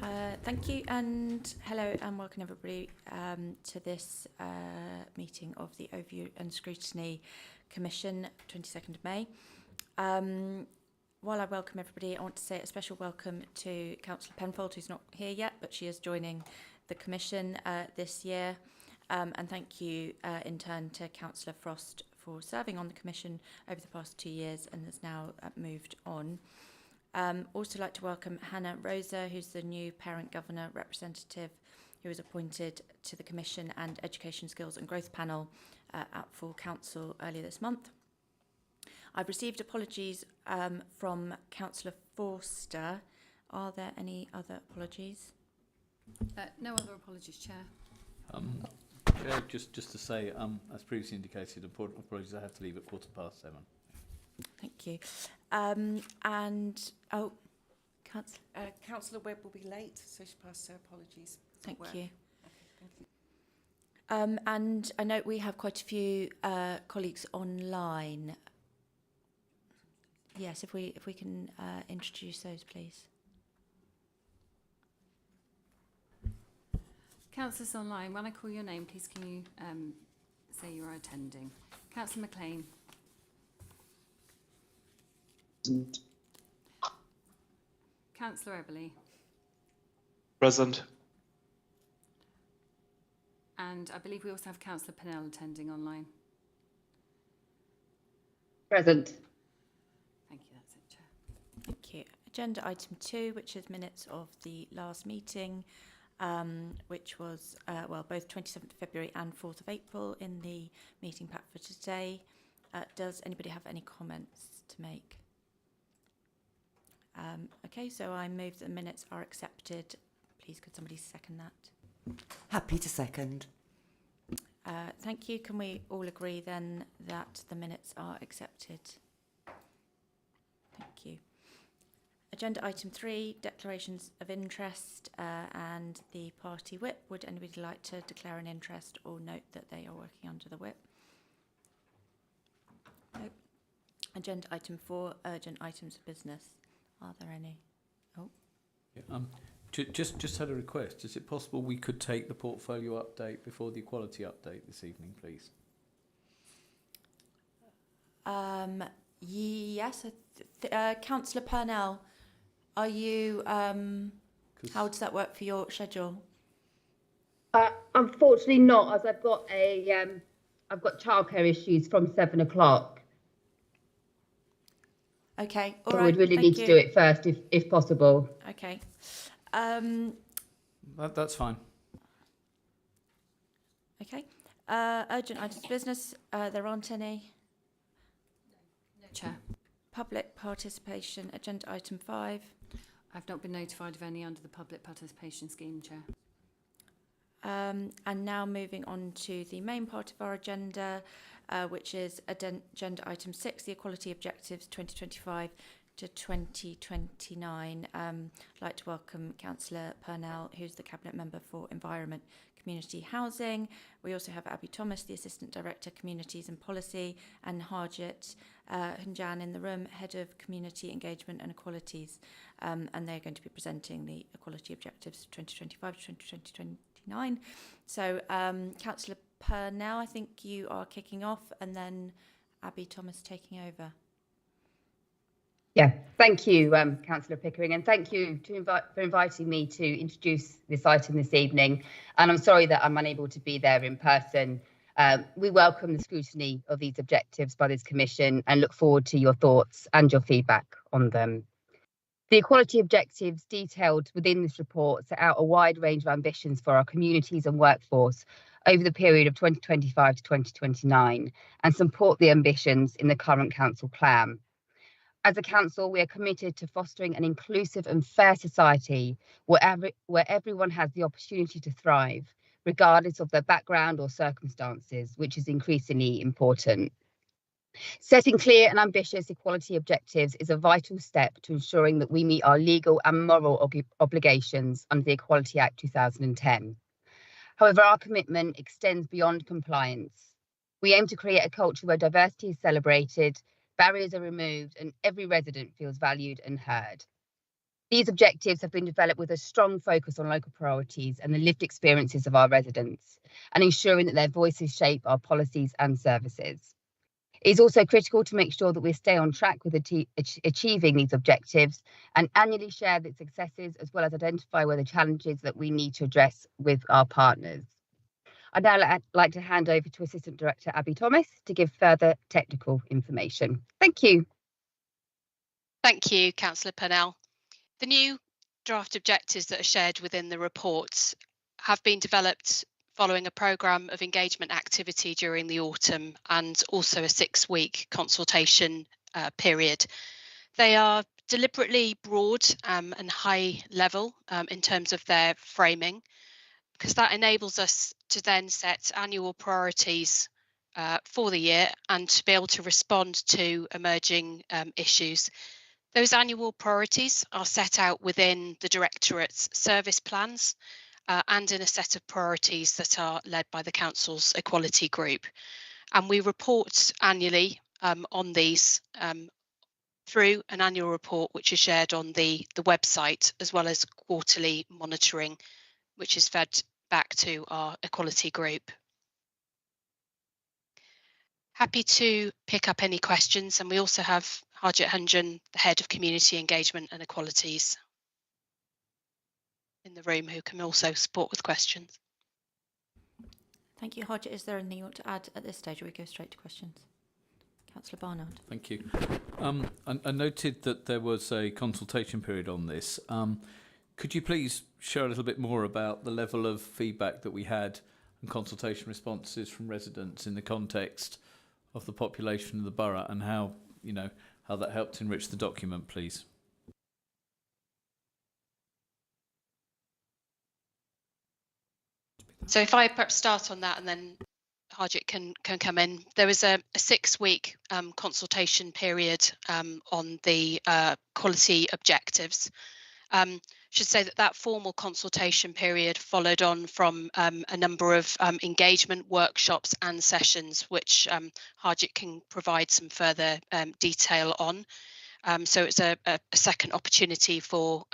Thank you, and hello and welcome everybody to this meeting of the Overview and Scrutiny Commission, 22nd of May. While I welcome everybody, I want to say a special welcome to Councillor Penfold, who's not here yet, but she is joining the Commission this year. And thank you in turn to Councillor Frost for serving on the Commission over the past 2 years and has now moved on. Also like to welcome Hannah Rosa, who's the new Parent Governor Representative who was appointed to the Commission and Education Skills and Growth Panel at full council earlier this month. I've received apologies from Councillor Forster. Are there any other apologies? No other apologies, Chair. Chair, just to say, as previously indicated, apologies, I have to leave at 7:15. Thank you. Councillor Webb will be late, so she passed her apologies. Thank you. Okay, thank you. And I note we have quite a few colleagues online. Yes, if we can introduce those, please. Councillors online, when I call your name, please can you say you are attending? Councillor McLean. Present. Councillor Eberly. Present. And I believe we also have Councillor Pennell attending online. Present. Thank you, that's it, Chair. Thank you. Agenda item 2, which is minutes of the last meeting, which was, both 27th of February and 4th of April in the meeting pack for today. Does anybody have any comments to make? Okay, so I move that the minutes are accepted. Please, could somebody second that? Happy to second. Thank you. Can we all agree then that the minutes are accepted? Thank you. Agenda item 3, declarations of interest and the party whip. Would anybody like to declare an interest or note that they are working under the whip? No. Agenda item 4, urgent items of business. Are there any? Oh. Yeah, just had a request. Is it possible we could take the portfolio update before the equality update this evening, please? Yes. Councillor Purnell, are you? How does that work for your schedule? Unfortunately not, as I've got childcare issues from 7 o'clock. Okay, all So right. we'd really need to do it first, if possible. Okay. That's fine. Okay. Urgent items of business. There aren't any. No, Chair. Public participation. Agenda item 5. I've not been notified of any under the public participation scheme, Chair. And now moving on to the main part of our agenda, which is agenda item 6, the equality objectives 2025 to 2029. I'd like to welcome Councillor Purnell, who's the Cabinet Member for Environment, Community Housing. We also have Abby Thomas, the Assistant Director, Communities and Policy, and Harjit Hunjan in the room, Head of Community Engagement and Equalities. And they're going to be presenting the equality objectives 2025 to 2029. So, Councillor Purnell, I think you are kicking off, and then Abby Thomas taking over. Yeah, thank you, Councillor Pickering, and thank you for inviting me to introduce this item this evening. And I'm sorry that I'm unable to be there in person. We welcome the scrutiny of these objectives by this Commission and look forward to your thoughts and your feedback on them. The equality objectives detailed within this report set out a wide range of ambitions for our communities and workforce over the period of 2025 to 2029 and support the ambitions in the current council plan. As a council, we are committed to fostering an inclusive and fair society where everyone has the opportunity to thrive, regardless of their background or circumstances, which is increasingly important. Setting clear and ambitious equality objectives is a vital step to ensuring that we meet our legal and moral obligations under the Equality Act 2010. However, our commitment extends beyond compliance. We aim to create a culture where diversity is celebrated, barriers are removed, and every resident feels valued and heard. These objectives have been developed with a strong focus on local priorities and the lived experiences of our residents, and ensuring that their voices shape our policies and services. It is also critical to make sure that we stay on track with achieving these objectives and annually share the successes, as well as identify where the challenges that we need to address with our partners. I'd now like to hand over to Assistant Director Abby Thomas to give further technical information. Thank you. Thank you, Councillor Purnell. The new draft objectives that are shared within the report have been developed following a programme of engagement activity during the autumn and also a 6-week consultation period. They are deliberately broad and high level in terms of their framing, because that enables us to then set annual priorities for the year and to be able to respond to emerging issues. Those annual priorities are set out within the Directorate's service plans and in a set of priorities that are led by the Council's Equality Group. And we report annually on these through an annual report which is shared on the website, as well as quarterly monitoring, which is fed back to our Equality Group. Happy to pick up any questions, and we also have Harjit Hunjan, the Head of Community Engagement and Equalities, in the room, who can also support with questions. Thank you, Harjit. Is there anything you want to add at this stage, or we go straight to questions? Councillor Barnard. Thank you. I noted that there was a consultation period on this. Could you please share a little bit more about the level of feedback that we had and consultation responses from residents in the context of the population of the borough, and how that helped enrich the document, please? So if I perhaps start on that, and then Harjit can come in. There was a 6-week consultation period on the quality objectives. Should say that formal consultation period followed on from a number of engagement workshops and sessions, which Harjit can provide some further detail on. So it's a second opportunity for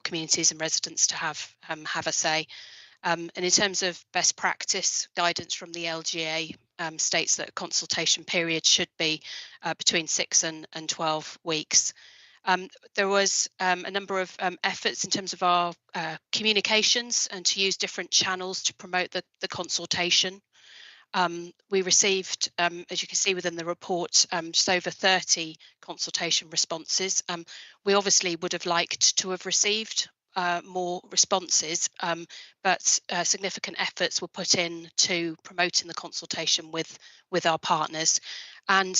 communities and residents to have a say. And in terms of best practice, guidance from the LGA states that a consultation period should be between 6 and 12 weeks. There was a number of efforts in terms of our communications and to use different channels to promote the consultation. We received, as you can see within the report, just over 30 consultation responses. We obviously would have liked to have received more responses, but significant efforts were put in to promoting the consultation with our partners. And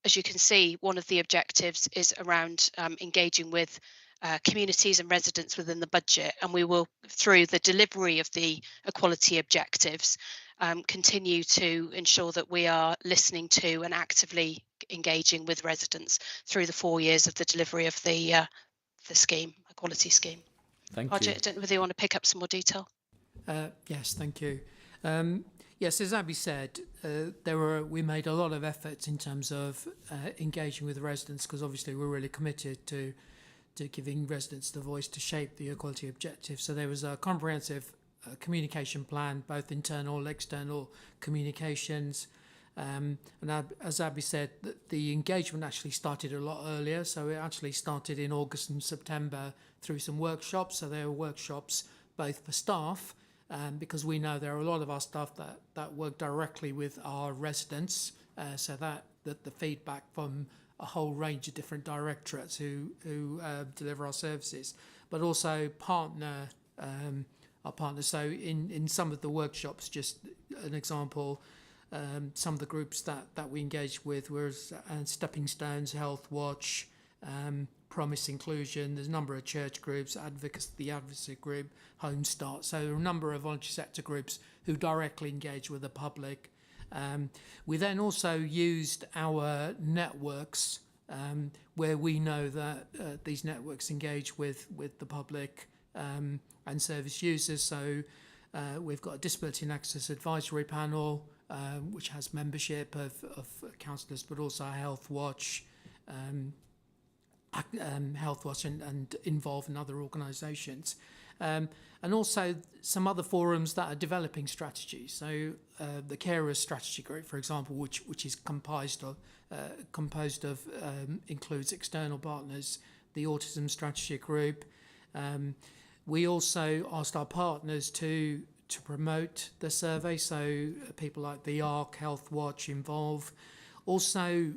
as you can see, one of the objectives is around engaging with communities and residents within the budget, and we will, through the delivery of the equality objectives, continue to ensure that we are listening to and actively engaging with residents through the 4 years of the delivery of the scheme, equality scheme. Thank Harjit, you. I don't know whether you want to pick up some more detail. Yes, thank you. Yes, as Abby said, we made a lot of efforts in terms of engaging with the residents, because obviously we're really committed to giving residents the voice to shape the equality objective. So there was a comprehensive communication plan, both internal, external communications. And as Abby said, the engagement actually started a lot earlier. So it actually started in August and September through some workshops. So there were workshops both for staff, because we know there are a lot of our staff that work directly with our residents, so that the feedback from a whole range of different directorates who deliver our services, but also our partners. So in some of the workshops, just an example, some of the groups that we engaged with were Stepping Stones, Health Watch, Promise Inclusion. There's a number of church groups, the Advocacy Group, Home Start. So there are a number of voluntary sector groups who directly engage with the public. We then also used our networks, where we know that these networks engage with the public and service users. So we've got a Disability and Access Advisory Panel, which has membership of councillors, but also Health Watch, Healthwatch and involved in other organisations. And also some other forums that are developing strategies. So the Carers Strategy Group, for example, which is composed of includes external partners, the Autism Strategy Group. We also asked our partners to promote the survey, so people like the ARC, Healthwatch, Involve, also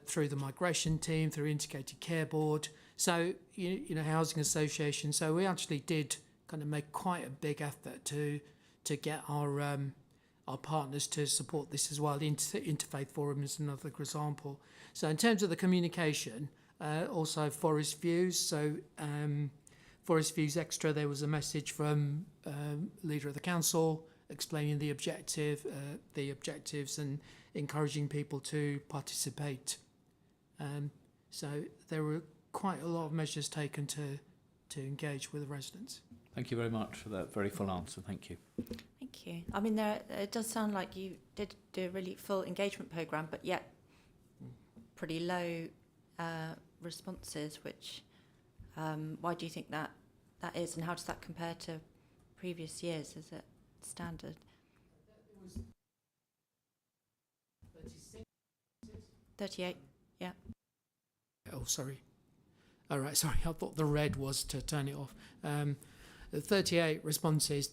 through the migration team, through Integrated Care Board, so you know, housing association. So we actually did kind of make quite a big effort to get our partners to support this as well. The Interfaith Forum is another example. So in terms of the communication, also Forest Views. So Forest Views Extra, there was a message from leader of the council explaining the objectives and encouraging people to participate. So there were quite a lot of measures taken to engage with the residents. Thank you very much for that very full answer. Thank you. Thank you. I mean, it does sound like you did do a really full engagement programme, but yet pretty low responses, which why do you think that is, and how does that compare to previous years? Is it standard? 38, yeah. Oh, sorry. All right, sorry. I thought the red was to turn it off. 38 responses.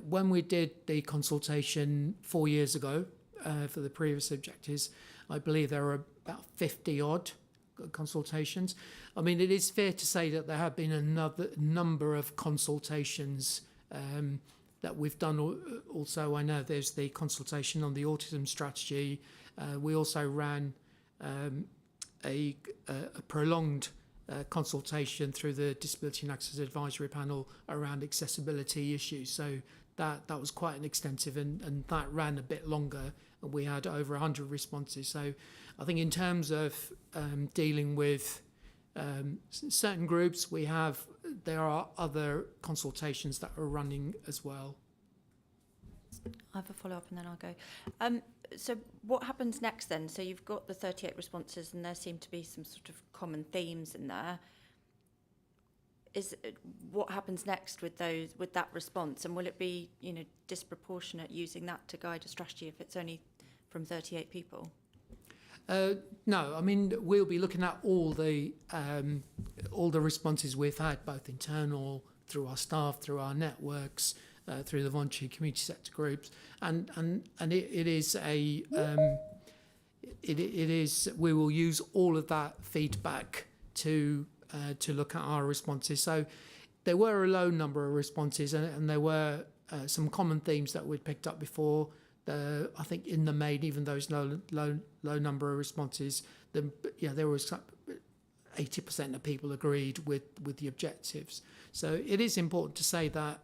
When we did the consultation 4 years ago for the previous objectives, I believe there were about 50 odd consultations. I mean, it is fair to say that there have been another number of consultations that we've done. Also, I know there's the consultation on the autism strategy. We also ran a prolonged consultation through the Disability and Access Advisory Panel around accessibility issues. So that was quite an extensive, and that ran a bit longer, and we had over 100 responses. So I think in terms of dealing with certain groups, there are other consultations that are running as well. I have a follow-up and then I'll go. So what happens next then? So you've got the 38 responses and there seem to be some sort of common themes in there. What happens next with that response? And will it be, you know, disproportionate using that to guide a strategy if it's only from 38 people? No, I mean, we'll be looking at all the responses we've had, both internal, through our staff, through our networks, through the voluntary community sector groups, and it is we will use all of that feedback to look at our responses. So there were a low number of responses, and there were some common themes that we'd picked up before. I think in the main, even those low number of responses, there was 80% of people agreed with the objectives. So it is important to say that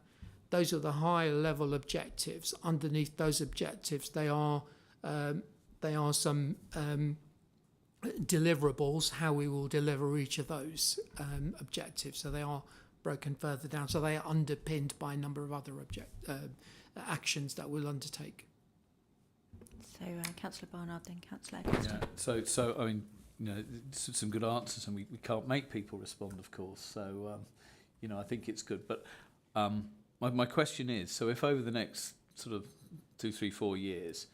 those are the higher level objectives. Underneath those objectives, they are some deliverables, how we will deliver each of those objectives. So they are broken further down. So they are underpinned by a number of other actions that we'll undertake. So Councillor Barnard, then Councillor Yeah. So I mean, you know, some good answers, and we can't make people respond, of course. So you know, I think it's good. But my question is, so if over the next sort of 2, 3, 4 years,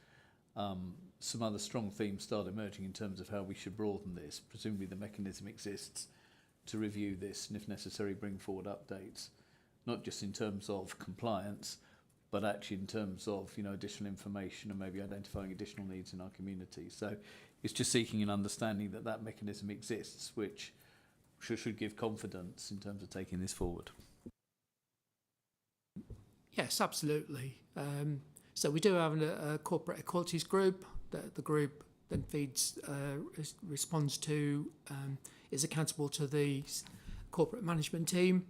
some other strong themes start emerging in terms of how we should broaden this, presumably the mechanism exists to review this and, if necessary, bring forward updates, not just in terms of compliance, but actually in terms of, you know, additional information and maybe identifying additional needs in our community. So it's just seeking an understanding that that mechanism exists, which should give confidence in terms of taking this forward. Yes, absolutely. So we do have a corporate equalities group that the group then feeds, responds to, is accountable to the corporate management team.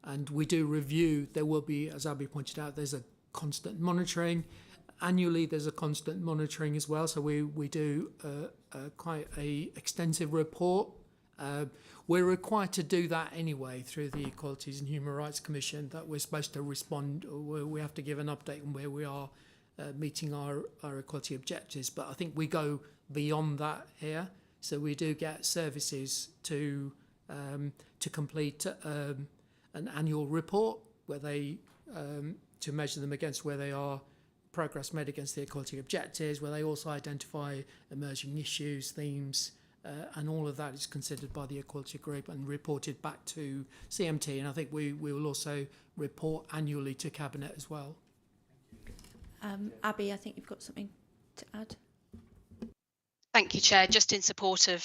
And we do review. There will be, as Abby pointed out, there's a constant monitoring. Annually, there's a constant monitoring as well. So we do quite a extensive report. We're required to do that anyway through the Equalities and Human Rights Commission, that we're supposed to respond, or we have to give an update on where we are meeting our equality objectives. But I think we go beyond that here. So we do get services to complete an annual report where they to measure them against where they are, progress made against the equality objectives, where they also identify emerging issues, themes, and all of that is considered by the equality group and reported back to CMT. And I think we will also report annually to Cabinet as well. Abby, I think you've got something to add. Thank you, Chair. Just in support of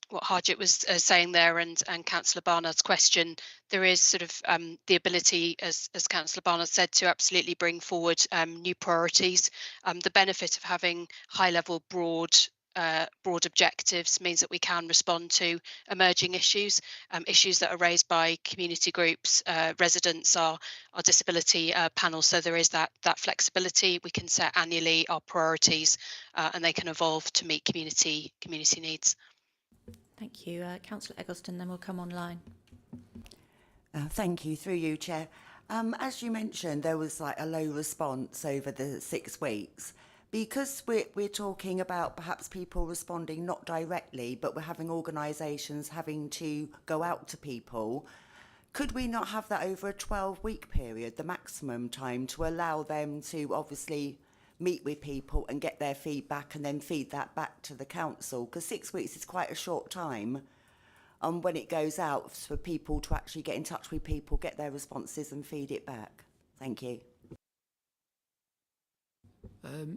what Harjit was saying there and Councillor Barnard's question, there is sort of the ability, as Councillor Barnard said, to absolutely bring forward new priorities. The benefit of having high-level, broad objectives means that we can respond to emerging issues, issues that are raised by community groups, residents, our disability panel. So there is that flexibility. We can set annually our priorities, and they can evolve to meet community needs. Thank you. Councillor Eggleston, then we'll come online. Thank you, through you, Chair. As you mentioned, there was like a low response over the 6 weeks. Because we're talking about perhaps people responding not directly, but we're having organisations having to go out to people, could we not have that over a 12-week period, the maximum time, to allow them to obviously meet with people and get their feedback and then feed that back to the council? Because 6 weeks is quite a short time when it goes out for people to actually get in touch with people, get their responses and feed it back. Thank you. As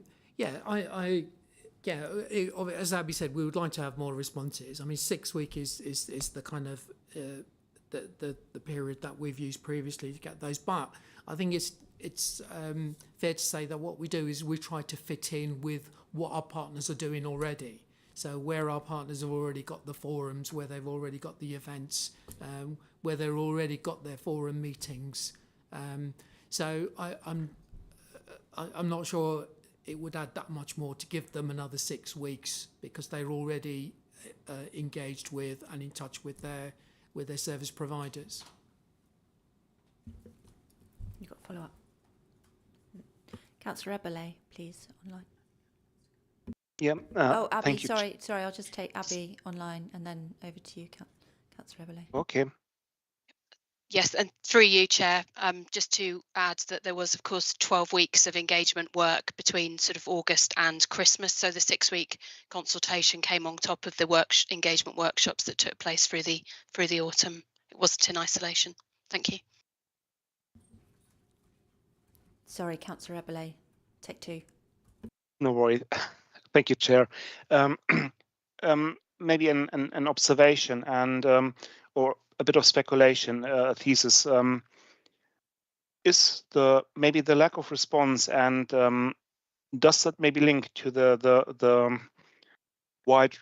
Abby said, we would like to have more responses. I mean, 6 weeks is the kind of the period that we've used previously to get those. But I think it's fair to say that what we do is we try to fit in with what our partners are doing already. So where our partners have already got the forums, where they've already got the events, where they've already got their forum meetings. So I'm not sure it would add that much more to give them another 6 weeks, because they're already engaged with and in touch with their service providers. You've got a follow-up. Councillor Eberle, please, online. Yeah. Abby, thank you. sorry, I'll just take Abby online and then over to you, Councillor Eberle. Okay. Yes, and through you, Chair, just to add that there was, of course, 12 weeks of engagement work between sort of August and Christmas. So the 6-week consultation came on top of the engagement workshops that took place through the autumn. It wasn't in isolation. Thank you. Sorry, Councillor Eberle, take 2. No worry. Thank you, Chair. Maybe an observation and or a bit of speculation, thesis. Is maybe the lack of response, and does that maybe link to the wide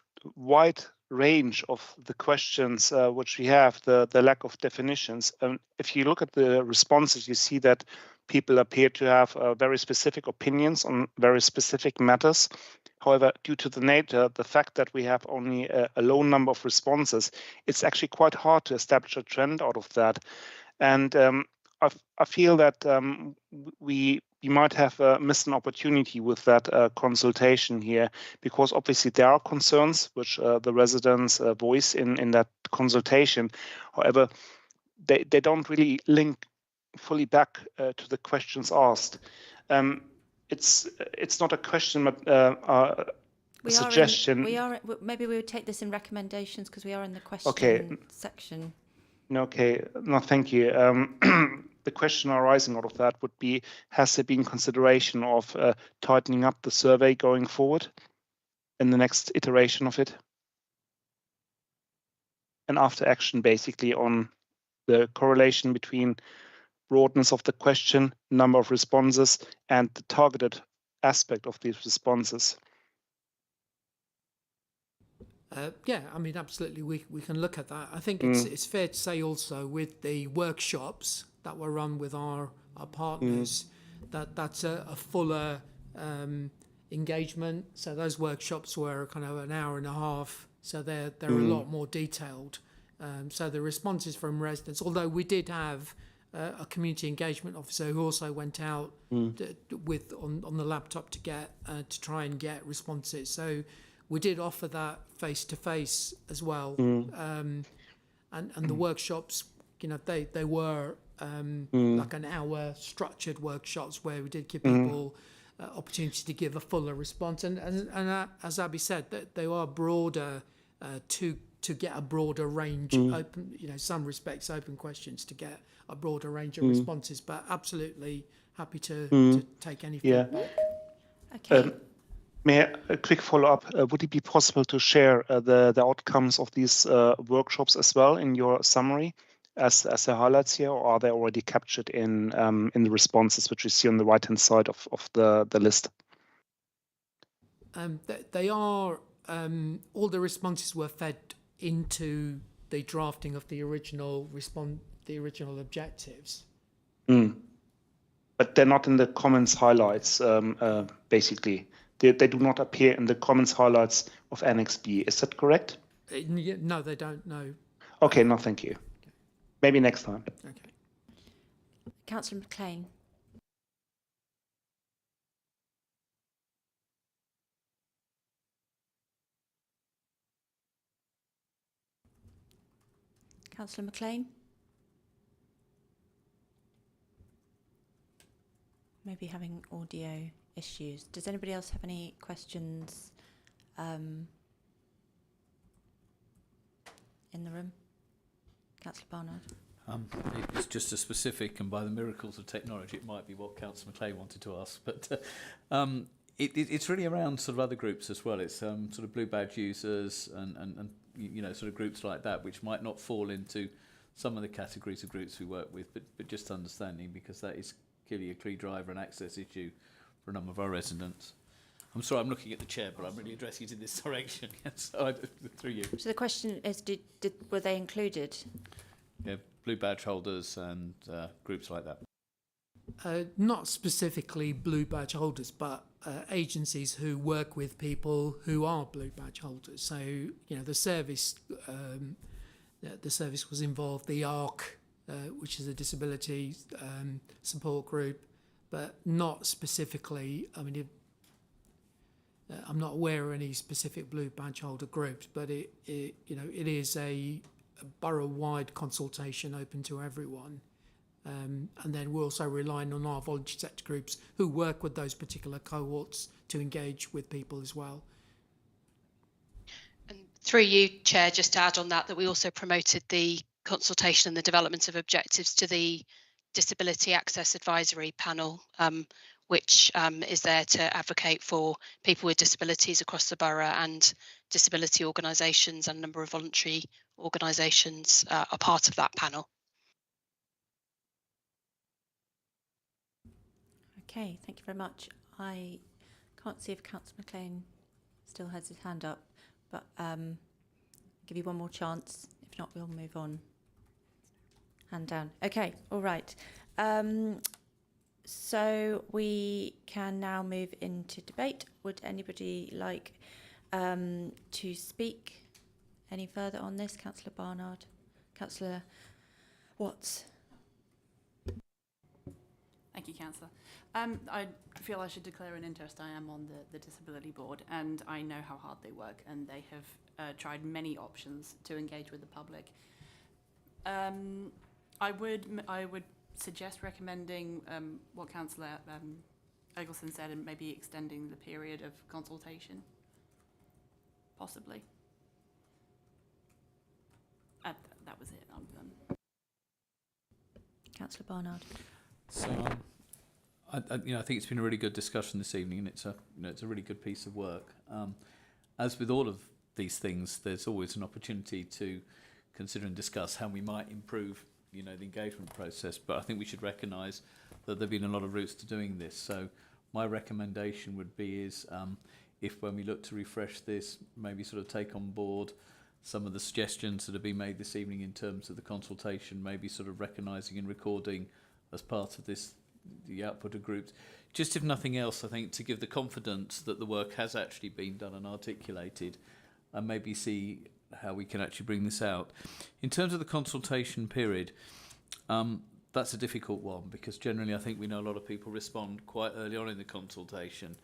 range of the questions which we have, the lack of definitions? If you look at the responses, you see that people appear to have very specific opinions on very specific matters. However, due to the fact that we have only a low number of responses, it's actually quite hard to establish a trend out of that. And I feel that we might have missed an opportunity with that consultation here, because obviously there are concerns which the residents voice in that consultation. However, they don't really link fully back to the questions asked. It's not a question, but a suggestion. Maybe we would take this in recommendations, because we are in the question section. Okay, no, thank you. The question arising out of that would be, has there been consideration of tightening up the survey going forward in the next iteration of it? And after action, basically, on the correlation between broadness of the question, number of responses, and the targeted aspect of these responses. Yeah, I mean, absolutely, we can look at that. I think it's fair to say also, with the workshops that were run with our partners, that's a fuller engagement. So those workshops were kind of an hour and a half, so they're a lot more detailed. So the responses from residents, although we did have a community engagement officer who also went out on the laptop to try and get responses. So we did offer that face-to-face as well. And the workshops, you know, they were like an hour structured workshops where we did give people opportunity to give a fuller response. And as Abby said, that they are broader to get a broader range, open, you know, some respects open questions to get a broader range of responses. But absolutely happy to take any feedback. Okay. May I, a quick follow-up? Would it be possible to share the outcomes of these workshops as well in your summary as the highlights here, or are they already captured in the responses which you see on the right-hand side of the list? They are, all the responses were fed into the drafting of the original objectives. But they're not in the comments highlights, basically. They do not appear in the comments highlights of Annex B. Is that correct? No, they don't, no. Okay, no, thank you. Maybe next time. Okay. Councillor McLean. Councillor McLean. Maybe having audio issues. Does anybody else have any questions in the room? Councillor Barnard. It's just a specific, and by the miracles of technology, it might be what Councillor McLean wanted to ask. But it's really around sort of other groups as well. It's sort of blue badge users and you know, sort of groups like that, which might not fall into some of the categories of groups we work with, but just understanding, because that is clearly a key driver and access issue for a number of our residents. I'm sorry, I'm looking at the chair, but I'm really addressing it in this direction. So through you. So the question is, were they included? Yeah, blue badge holders and groups like that. Not specifically blue badge holders, but agencies who work with people who are blue badge holders. So, you know, the service was involved, the ARC, which is a disability support group, but not specifically, I mean, I'm not aware of any specific blue badge holder groups, but it you know, it is a borough-wide consultation open to everyone. And then we're also relying on our voluntary sector groups who work with those particular cohorts to engage with people as well. And through you, Chair, just to add on that we also promoted the consultation and the development of objectives to the Disability Access Advisory Panel, which is there to advocate for people with disabilities across the borough, and disability organisations and a number of voluntary organisations are part of that panel. Okay, thank you very much. I can't see if Councillor McLean still has his hand up, but give you one more chance. If not, we'll move on. Hand down. Okay, all right. So we can now move into debate. Would anybody like to speak any further on this? Councillor Barnard, Councillor Watts. Thank you, Councillor. I feel I should declare an interest. I am on the Disability Board, and I know how hard they work, and they have tried many options to engage with the public. I would suggest recommending what Councillor Eggleston said, and maybe extending the period of consultation, possibly. That was it. I'm done. Councillor Barnard. So, I think it's been a really good discussion this evening, and it's a really good piece of work. As with all of these things, there's always an opportunity to consider and discuss how we might improve, the engagement process. But I think we should recognise that there've been a lot of routes to doing this. So my recommendation would be if when we look to refresh this, maybe sort of take on board some of the suggestions that have been made this evening in terms of the consultation, maybe sort of recognising and recording as part of this, the output of groups. Just if nothing else, I think to give the confidence that the work has actually been done and articulated, and maybe see how we can actually bring this out. In terms of the consultation period, that's a difficult one, because generally I think we know a lot of people respond quite early on in the consultation.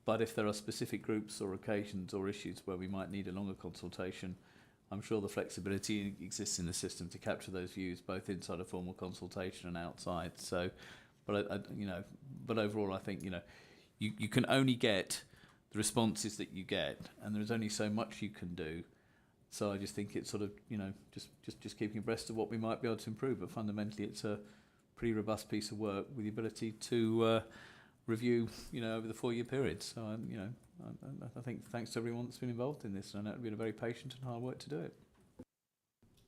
But if there are specific groups or occasions or issues where we might need a longer consultation, I'm sure the flexibility exists in the system to capture those views both inside a formal consultation and outside. So, but overall, I think you can only get the responses that you get, and there's only so much you can do. So I just think it's sort of just keeping abreast of what we might be able to improve. But fundamentally, it's a pretty robust piece of work with the ability to review over the 4-year period. So I think thanks to everyone that's been involved in this, and I know it's been a very patient and hard work to do it.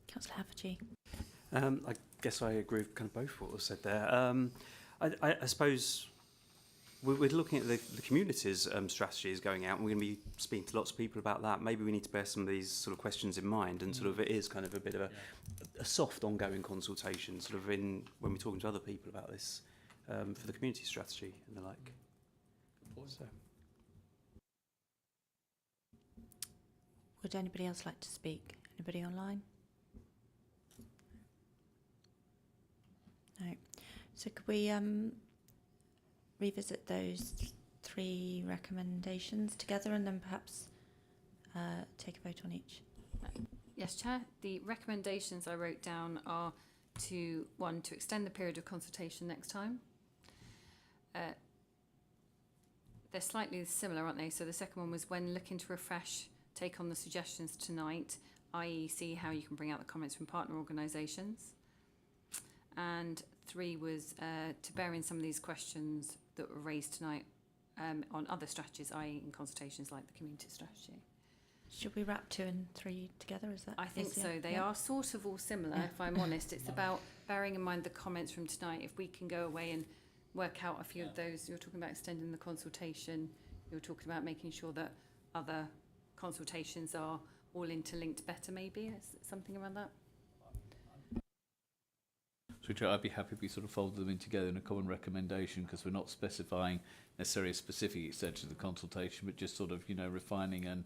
Councillor Haverty. I guess I agree with kind of both what was said there. I suppose we're looking at the community's strategies going out, and we're going to be speaking to lots of people about that. Maybe we need to bear some of these sort of questions in mind, and sort of it is kind of a bit of a soft ongoing consultation, sort of when we're talking to other people about this for the community strategy and the like. So. Would anybody else like to speak? Anybody online? No. So could we revisit those 3 recommendations together and then perhaps take a vote on each? Yes, Chair. The recommendations I wrote down are to extend the period of consultation next time. They're slightly similar, aren't they? So the second one was when looking to refresh, take on the suggestions tonight, i.e. see how you can bring out the comments from partner organisations. And 3 was to bear in some of these questions that were raised tonight on other strategies, i.e. in consultations like the community strategy. Should we wrap 2 and 3 together? Is that? I think so. They are sort of all similar, if I'm honest. It's about bearing in mind the comments from tonight. If we can go away and work out a few of those, you're talking about extending the consultation, you're talking about making sure that other consultations are all interlinked better, maybe? Something around that? So I'd be happy if we sort of fold them in together in a common recommendation, because we're not specifying necessarily a specific extension of the consultation, but just sort of, refining and,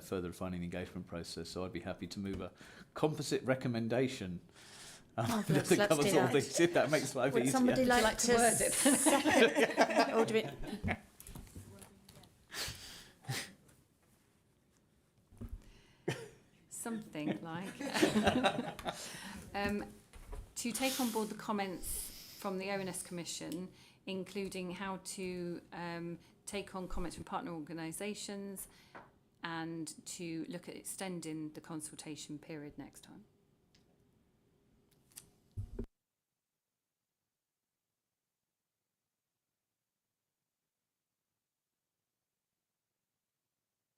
further refining the engagement process. So I'd be happy to move a composite recommendation Marvellous, that let's covers do all that. these, if that makes life Would easier. somebody like to word it? second? Or do we... Something like to take on board the comments from the ONS Commission, including how to take on comments from partner organisations and to look at extending the consultation period next time.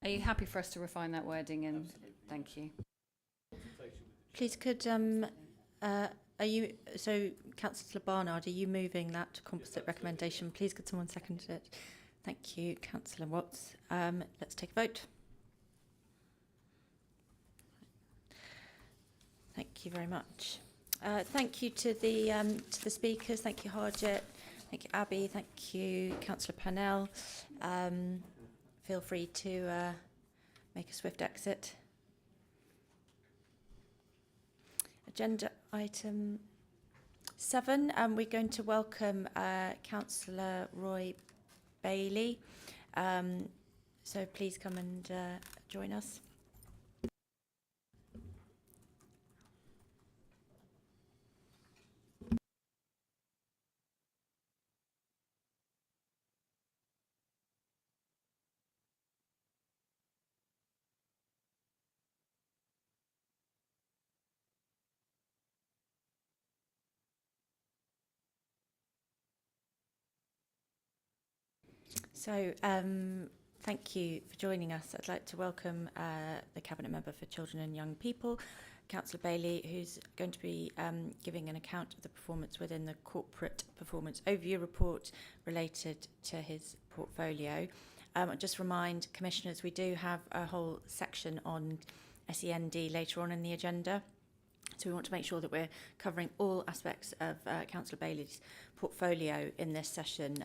Are you happy for us to refine that wording? And thank you. Please could, are you, so Councillor Barnard, are you moving that composite recommendation? Please could someone second it? Thank you, Councillor Watts. Let's take a vote. Thank you very much. Thank you to the speakers. Thank you, Harjit. Thank you, Abby. Thank you, Councillor Pannell. Feel free to make a swift exit. Agenda item 7, we're going to welcome Councillor Roy Bailey. So please come and join us. So, thank you for joining us. I'd like to welcome the Cabinet Member for Children and Young People, Councillor Bailey, who's going to be giving an account of the performance within the Corporate Performance Overview Report related to his portfolio. I'll just remind Commissioners, we do have a whole section on SEND later on in the agenda. So we want to make sure that we're covering all aspects of Councillor Bailey's portfolio in this session,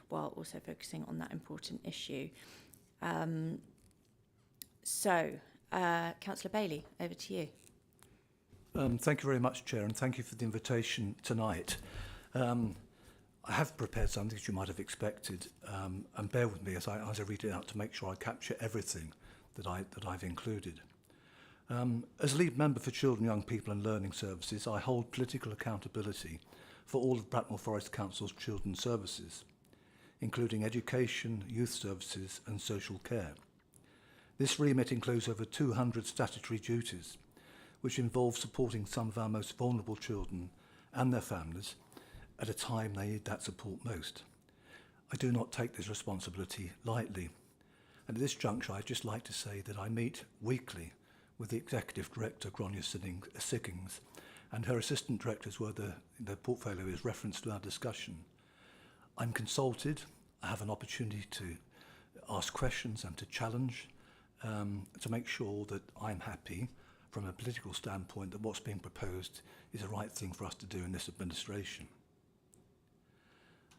while also focusing on that important issue. Councillor Bailey, over to you. Thank you very much, Chair, and thank you for the invitation tonight. I have prepared something that you might have expected, and bear with me as I read it out to make sure I capture everything that I've included. As lead member for Children, Young People and Learning Services, I hold political accountability for all of Bracknell Forest Council's children's services, including education, youth services and social care. This remit includes over 200 statutory duties, which involve supporting some of our most vulnerable children and their families at a time they need that support most. I do not take this responsibility lightly, and at this juncture I'd just like to say that I meet weekly with the Executive Director, Gronya Siggings, and her Assistant Directors where the portfolio is referenced to our discussion. I'm consulted, I have an opportunity to ask questions and to challenge, to make sure that I'm happy from a political standpoint that what's being proposed is the right thing for us to do in this administration.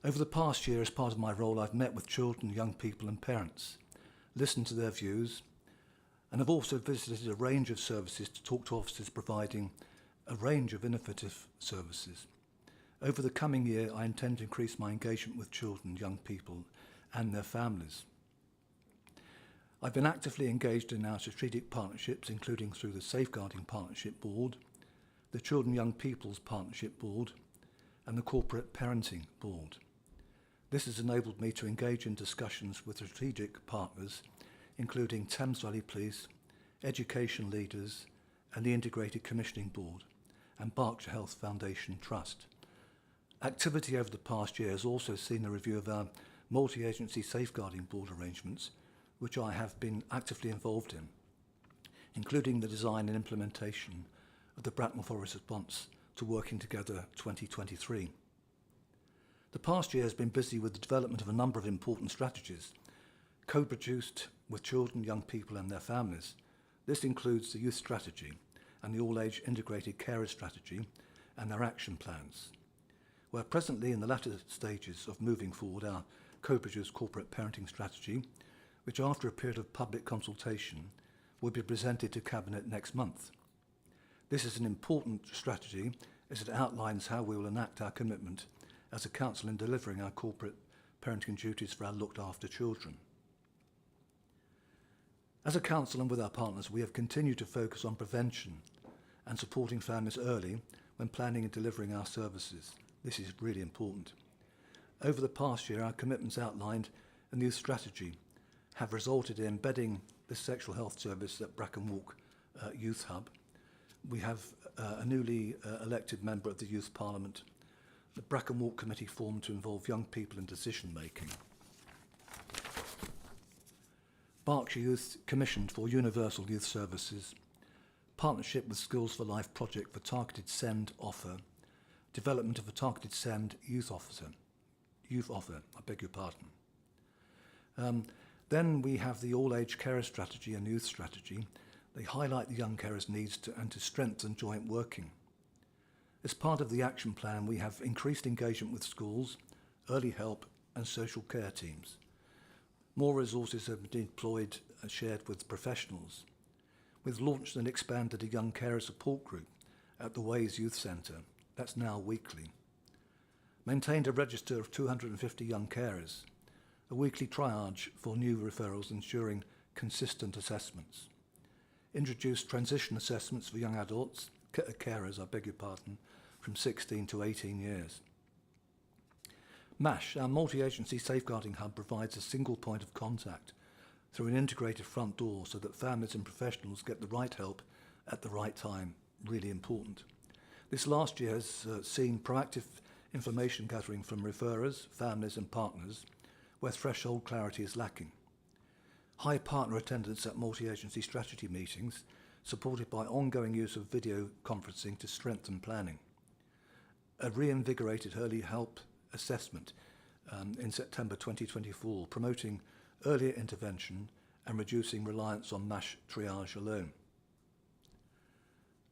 Over the past year, as part of my role, I've met with children, young people and parents, listened to their views, and have also visited a range of services to talk to officers providing a range of innovative services. Over the coming year, I intend to increase my engagement with children, young people and their families. I've been actively engaged in our strategic partnerships, including through the Safeguarding Partnership Board, the Children Young People's Partnership Board, and the Corporate Parenting Board. This has enabled me to engage in discussions with strategic partners, including Thames Valley Police, education leaders, and the Integrated Commissioning Board, and Berkshire Health Foundation Trust. Activity over the past year has also seen a review of our multi-agency safeguarding board arrangements, which I have been actively involved in, including the design and implementation of the Bracknell Forest response to Working Together 2023. The past year has been busy with the development of a number of important strategies, co-produced with children, young people and their families. This includes the youth strategy and the all-age integrated carer strategy and their action plans. We're presently in the latter stages of moving forward our co-produced corporate parenting strategy, which after a period of public consultation will be presented to Cabinet next month. This is an important strategy as it outlines how we will enact our commitment as a council in delivering our corporate parenting duties for our looked after children. As a council and with our partners, we have continued to focus on prevention and supporting families early when planning and delivering our services. This is really important. Over the past year, our commitments outlined in the youth strategy have resulted in embedding the sexual health service at Bracken Walk Youth Hub. We have a newly elected member of the Youth Parliament, the Bracken Walk Committee formed to involve young people in decision making. Berkshire Youth commissioned for Universal Youth Services, partnership with Skills for Life project for targeted SEND offer, development of a targeted SEND youth offer, I beg your pardon. Then we have the all-age carer strategy and youth strategy. They highlight the young carers' needs and to strengthen joint working. As part of the action plan, we have increased engagement with schools, early help and social care teams. More resources have been deployed and shared with professionals. We've launched and expanded a young carer support group at the Ways Youth Centre. That's now weekly. Maintained a register of 250 young carers, a weekly triage for new referrals ensuring consistent assessments. Introduced transition assessments for young adults, carers, I beg your pardon, from 16 to 18 years. MASH, our multi-agency safeguarding hub, provides a single point of contact through an integrated front door so that families and professionals get the right help at the right time. Really important. This last year has seen proactive information gathering from referrers, families and partners where threshold clarity is lacking. High partner attendance at multi-agency strategy meetings, supported by ongoing use of video conferencing to strengthen planning. A reinvigorated early help assessment in September 2024, promoting earlier intervention and reducing reliance on MASH triage alone.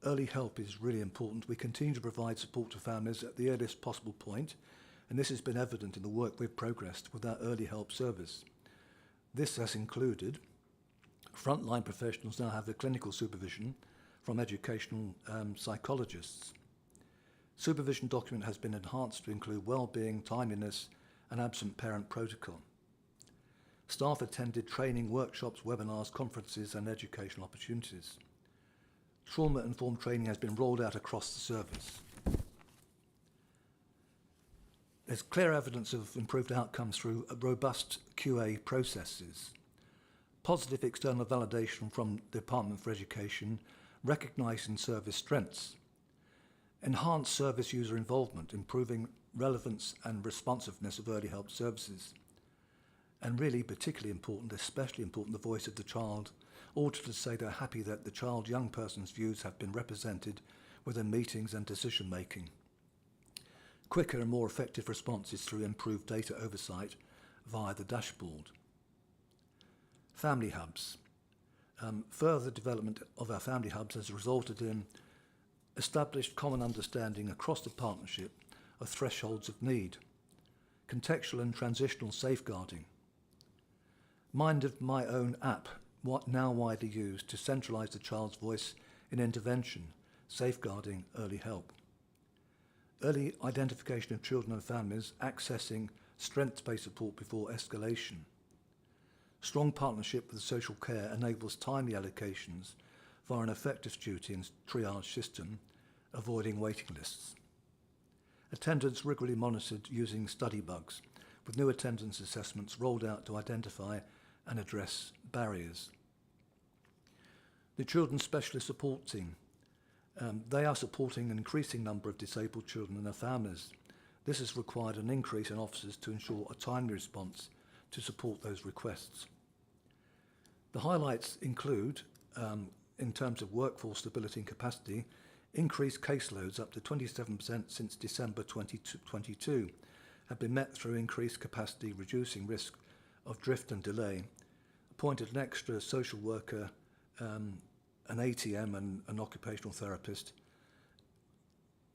Early help is really important. We continue to provide support to families at the earliest possible point, and this has been evident in the work we've progressed with our early help service. This has included frontline professionals now have the clinical supervision from educational psychologists. Supervision document has been enhanced to include well-being, timeliness and absent parent protocol. Staff attended training, workshops, webinars, conferences and educational opportunities. Trauma-informed training has been rolled out across the service. There's clear evidence of improved outcomes through robust QA processes. Positive external validation from the Department for Education, recognising service strengths. Enhanced service user involvement, improving relevance and responsiveness of early help services. And really particularly important, especially important, the voice of the child. Auditors say they're happy that the child, young person's views have been represented within meetings and decision making. Quicker and more effective responses through improved data oversight via the dashboard. Family hubs. Further development of our family hubs has resulted in established common understanding across the partnership of thresholds of need, contextual and transitional safeguarding, Mind of My Own app, now widely used to centralise the child's voice in intervention, safeguarding early help. Early identification of children and families, accessing strengths-based support before escalation. Strong partnership with social care enables timely allocations via an effective duty and triage system, avoiding waiting lists. Attendance regularly monitored using study bugs, with new attendance assessments rolled out to identify and address barriers. The Children's Specialist Support Team. They are supporting an increasing number of disabled children and their families. This has required an increase in officers to ensure a timely response to support those requests. The highlights include, in terms of workforce stability and capacity, increased caseloads up to 27% since December 2022 have been met through increased capacity, reducing risk of drift and delay. Appointed an extra social worker, an ATM and an occupational therapist.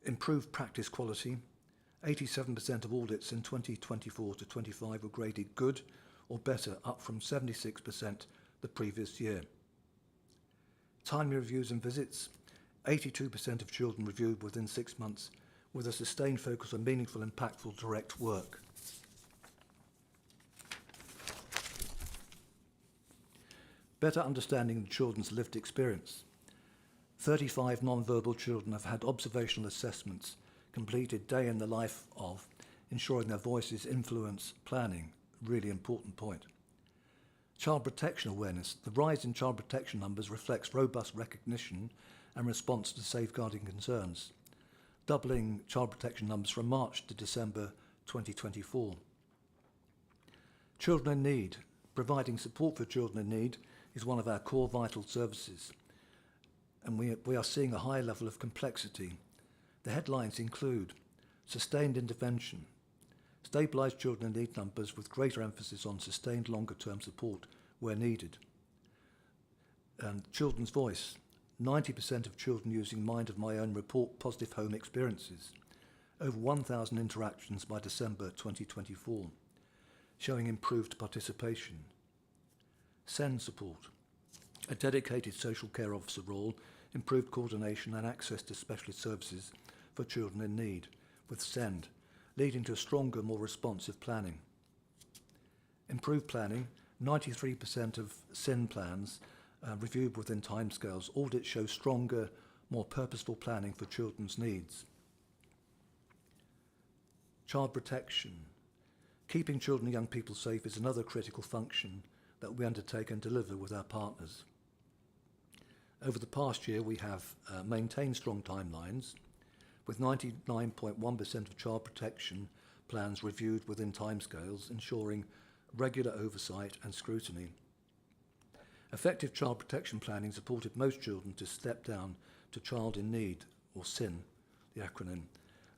Improved practice quality. 87% of audits in 2024 to 25 were graded good or better, up from 76% the previous year. Timely reviews and visits. 82% of children reviewed within 6 months, with a sustained focus on meaningful, impactful, direct work. Better understanding of children's lived experience. 35 non-verbal children have had observational assessments completed day in the life of, ensuring their voices influence planning. Really important point. Child protection awareness. The rise in child protection numbers reflects robust recognition and response to safeguarding concerns, doubling child protection numbers from March to December 2024. Children in need. Providing support for children in need is one of our core vital services, and we are seeing a high level of complexity. The headlines include sustained intervention, stabilised children in need numbers with greater emphasis on sustained longer-term support where needed. And children's voice. 90% of children using Mind of My Own report positive home experiences. Over 1,000 interactions by December 2024, showing improved participation. SEND support. A dedicated social care officer role, improved coordination and access to specialist services for children in need, with SEND, leading to stronger, more responsive planning. Improved planning. 93% of SEND plans reviewed within timescales. Audits show stronger, more purposeful planning for children's needs. Child protection. Keeping children and young people safe is another critical function that we undertake and deliver with our partners. Over the past year, we have maintained strong timelines, with 99.1% of child protection plans reviewed within timescales, ensuring regular oversight and scrutiny. Effective child protection planning supported most children to step down to Child in Need, or SIN, the acronym,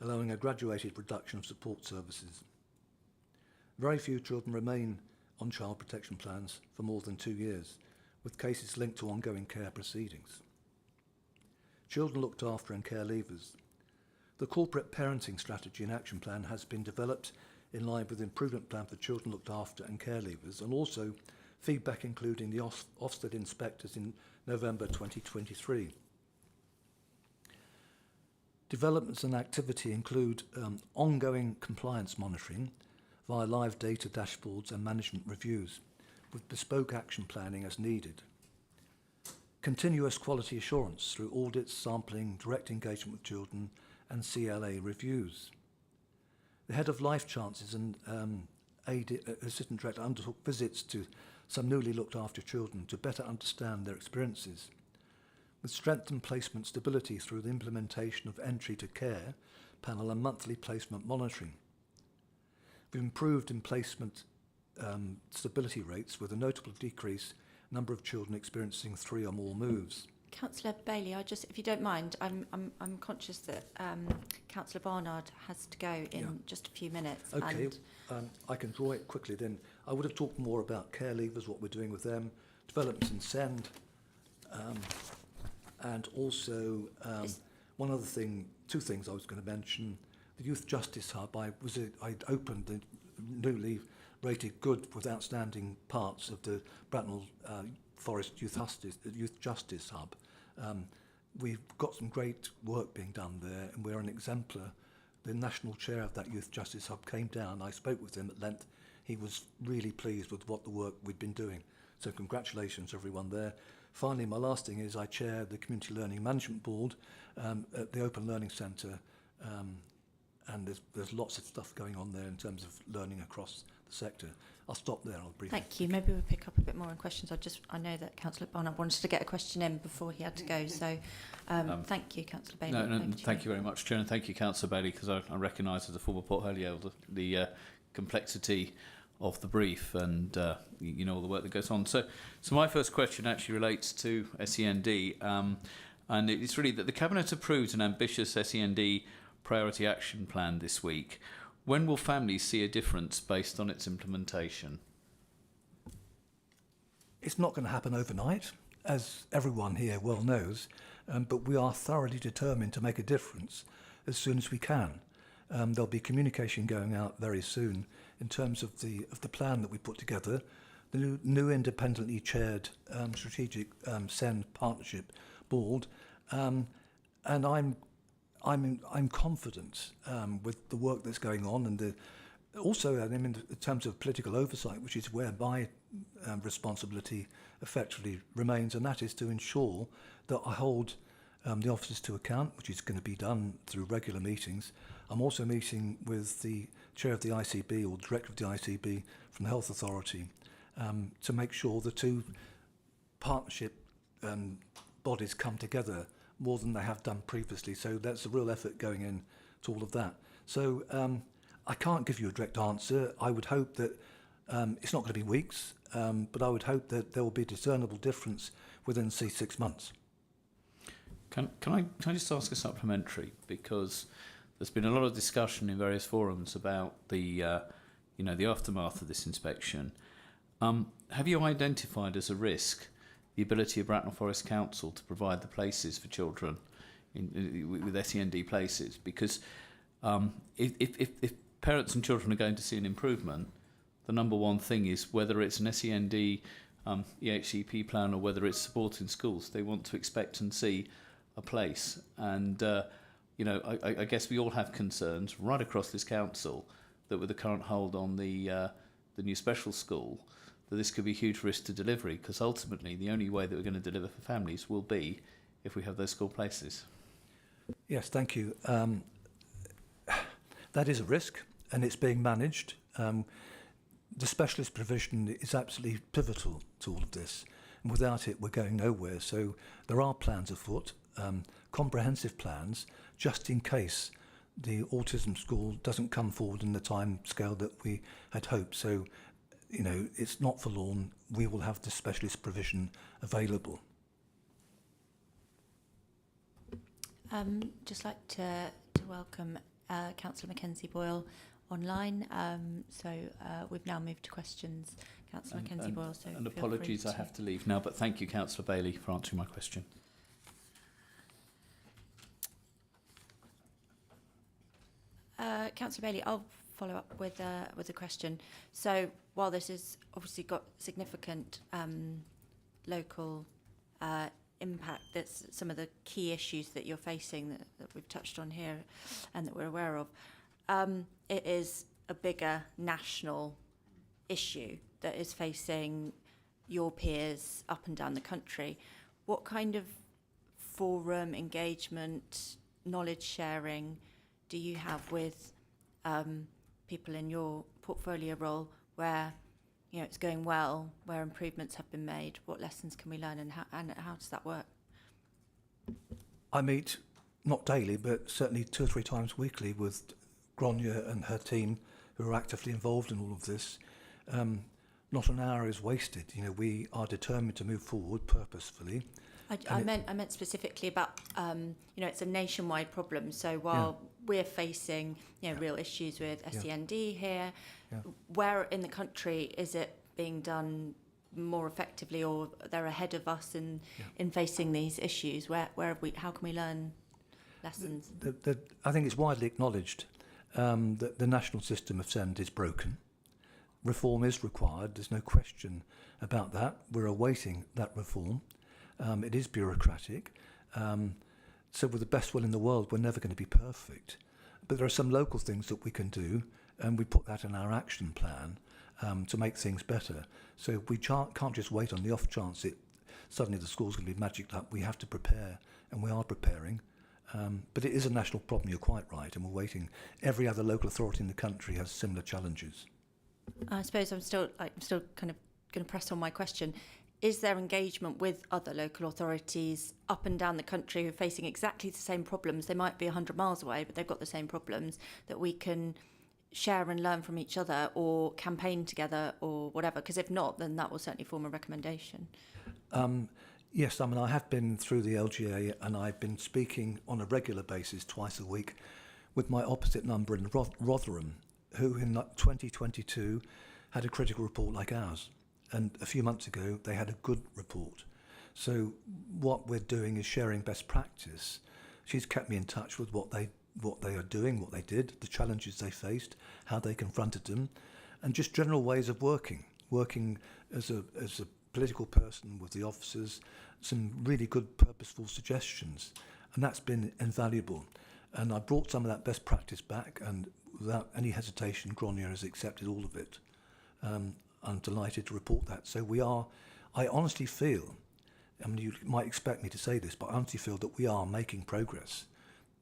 allowing a graduated reduction of support services. Very few children remain on child protection plans for more than 2 years, with cases linked to ongoing care proceedings. Children looked after and care leavers. The corporate parenting strategy and action plan has been developed in line with the improvement plan for children looked after and care leavers, and also feedback including the Ofsted inspectors in November 2023. Developments and activity include ongoing compliance monitoring via live data dashboards and management reviews, with bespoke action planning as needed. Continuous quality assurance through audits, sampling, direct engagement with children, and CLA reviews. The head of Life Chances and Assistant Director undertook visits to some newly looked after children to better understand their experiences, with strengthened placement stability through the implementation of entry to care panel and monthly placement monitoring. We've improved in placement stability rates with a notable decrease in number of children experiencing 3 or more moves. Councillor Bailey, if you don't mind, I'm conscious that Councillor Barnard has to go in just a few minutes. Okay, I can draw it quickly then. I would have talked more about care leavers, what we're doing with them, developments in SEND, and also one other thing, 2 things I was going to mention. The Youth Justice Hub, I opened the newly rated good with outstanding parts of the Bracknell Forest Youth Justice Hub. We've got some great work being done there, and we're an exemplar. The national chair of that Youth Justice Hub came down. I spoke with him at length. He was really pleased with what the work we'd been doing. So congratulations to everyone there. Finally, my last thing is I chair the Community Learning Management Board at the Open Learning Centre, and there's lots of stuff going on there in terms of learning across the sector. I'll stop there. I'll briefly. Thank you. Maybe we'll pick up a bit more on questions. I know that Councillor Barnard wanted to get a question in before he had to go. So thank you, Councillor Bailey. No, thank you very much, Chair, and thank you, Councillor Bailey, because I recognise as a former portfolio the complexity of the brief and you know all the work that goes on. So my first question actually relates to SEND, and it's really that the Cabinet approved an ambitious SEND priority action plan this week. When will families see a difference based on its implementation? It's not going to happen overnight, as everyone here well knows, but we are thoroughly determined to make a difference as soon as we can. There'll be communication going out very soon in terms of the plan that we put together, the new independently chaired strategic SEND partnership board, and I'm confident with the work that's going on, and also in terms of political oversight, which is where my responsibility effectively remains, and that is to ensure that I hold the officers to account, which is going to be done through regular meetings. I'm also meeting with the chair of the ICB or director of the ICB from the Health Authority to make sure the 2 partnership bodies come together more than they have done previously. So that's a real effort going in to all of that. So I can't give you a direct answer. I would hope that it's not going to be weeks, but I would hope that there will be a discernible difference within, say, 6 months. Can I just ask a supplementary, because there's been a lot of discussion in various forums about the the aftermath of this inspection. Have you identified as a risk the ability of Bracknell Forest Council to provide the places for children with SEND places? Because if parents and children are going to see an improvement, the number one thing is whether it's an SEND EHCP plan or whether it's supporting schools, they want to expect and see a place. And I guess we all have concerns right across this council that with the current hold on the new special school, that this could be a huge risk to delivery, because ultimately the only way that we're going to deliver for families will be if we have those school places. Yes, thank you. That is a risk, and it's being managed. The specialist provision is absolutely pivotal to all of this, and without it we're going nowhere. So there are plans afoot, comprehensive plans, just in case the autism school doesn't come forward in the time scale that we had hoped. So it's not forlorn. We will have the specialist provision available. Just like to welcome Councillor Mackenzie Boyle online. We've now moved to questions. Councillor Mackenzie Boyle. So and apologies, I have to leave now, but thank you, Councillor Bailey, for answering my question. Councillor Bailey, I'll follow up with a question. So while this has obviously got significant local impact that's some of the key issues that you're facing that we've touched on here and that we're aware of. It is a bigger national issue that is facing your peers up and down the country. What kind of forum, engagement, knowledge sharing do you have with people in your portfolio role where it's going well, where improvements have been made? What lessons can we learn, and how does that work? I meet, not daily, but certainly 2 or 3 times weekly with Grania and her team who are actively involved in all of this. Not an hour is wasted. We are determined to move forward purposefully. I meant specifically about it's a nationwide problem. So while we're facing real issues with SEND here, where in the country is it being done more effectively, or they're ahead of us in facing these issues? Where have we? How can we learn lessons? I think it's widely acknowledged that the national system of SEND is broken. Reform is required. There's no question about that. We're awaiting that reform. It is bureaucratic. So with the best will in the world, we're never going to be perfect. But there are some local things that we can do, and we put that in our action plan to make things better. So we can't just wait on the off chance suddenly the school's going to be magicked up. We have to prepare, and we are preparing. But it is a national problem, you're quite right, and we're waiting. Every other local authority in the country has similar challenges. I suppose I'm still kind of going to press on my question. Is there engagement with other local authorities up and down the country who are facing exactly the same problems? They might be 100 miles away, but they've got the same problems, that we can share and learn from each other or campaign together or whatever? Because if not, then that will certainly form a recommendation. Yes, I have been through the LGA, and I've been speaking on a regular basis twice a week with my opposite number in Rotherham, who in 2022 had a critical report like ours. And a few months ago, they had a good report. So what we're doing is sharing best practice. She's kept me in touch with what they are doing, what they did, the challenges they faced, how they confronted them, and just general ways of working as a political person with the officers, some really good purposeful suggestions. And that's been invaluable. And I brought some of that best practice back, and without any hesitation, Grania has accepted all of it. I'm delighted to report that. So I honestly feel, you might expect me to say this, but I honestly feel that we are making progress.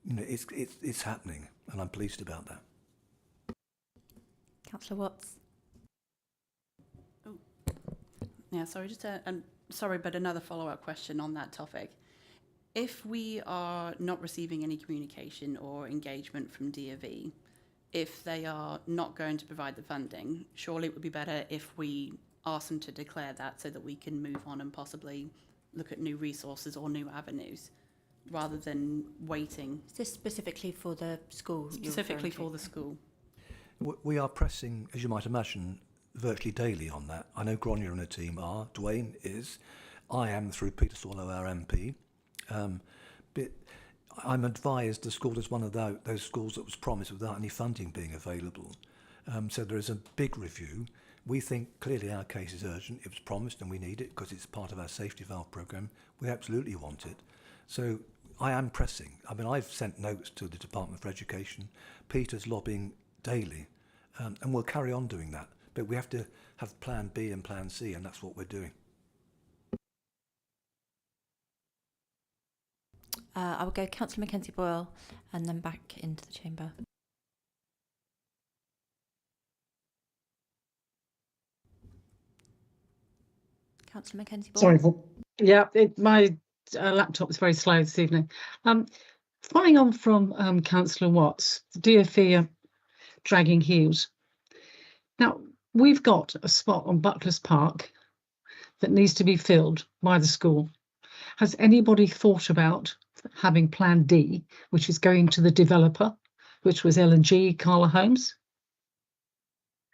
It's happening, and I'm pleased about that. Councillor Watts. Oh, yeah. Sorry, sorry, but another follow-up question on that topic. If we are not receiving any communication or engagement from DofE, if they are not going to provide the funding, surely it would be better if we ask them to declare that so that we can move on and possibly look at new resources or new avenues, rather than waiting. Is this specifically for the school? Specifically for the school. We are pressing, as you might imagine, virtually daily on that. I know Grania and her team are. Dwayne is. I am through Peter Swallow, our MP. But I'm advised the school is one of those schools that was promised without any funding being available. So there is a big review. We think clearly our case is urgent. It was promised and we need it because it's part of our safety valve programme. We absolutely want it. So I am pressing. I've sent notes to the Department for Education. Peter's lobbying daily, and we'll carry on doing that. But we have to have plan B and plan C, and that's what we're doing. I will go Councillor Mackenzie Boyle and then back into the chamber. Councillor Mackenzie Boyle. Sorry. Yeah, my laptop is very slow this evening. Following on from Councillor Watts, the DofE are dragging heels. Now, we've got a spot on Butlers Park that needs to be filled by the school. Has anybody thought about having Plan D, which is going to the developer, which was L&G Carla Holmes?